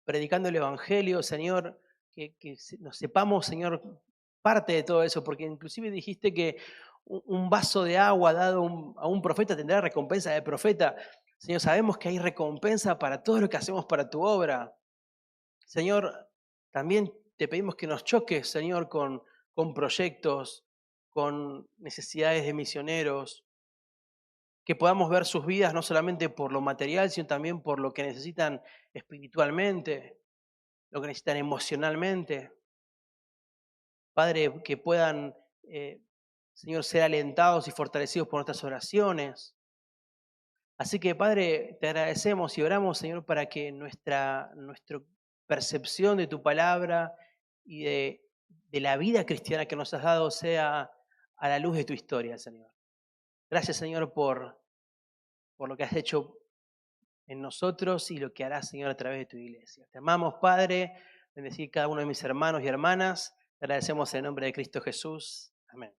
predicando el Evangelio, Señor, que nos sepamos, Señor, parte de todo eso, porque inclusive dijiste que un vaso de agua dado a un profeta tendrá recompensa de profeta. Señor, sabemos que hay recompensa para todo lo que hacemos para tu obra. Señor, también te pedimos que nos choques, Señor, con proyectos, con necesidades de misioneros, que podamos ver sus vidas no solamente por lo material, sino también por lo que necesitan espiritualmente, lo que necesitan emocionalmente. Padre, que puedan, Señor, ser alentados y fortalecidos por nuestras oraciones. Así que, Padre, te agradecemos y oramos, Señor, para que nuestra percepción de tu palabra y de la vida cristiana que nos has dado sea a la luz de tu historia, Señor. Gracias, Señor, por lo que has hecho en nosotros y lo que harás, Señor, a través de tu iglesia. Te amamos, Padre, bendecir cada uno de mis hermanos y hermanas. Te agradecemos en el nombre de Cristo Jesús. Amén.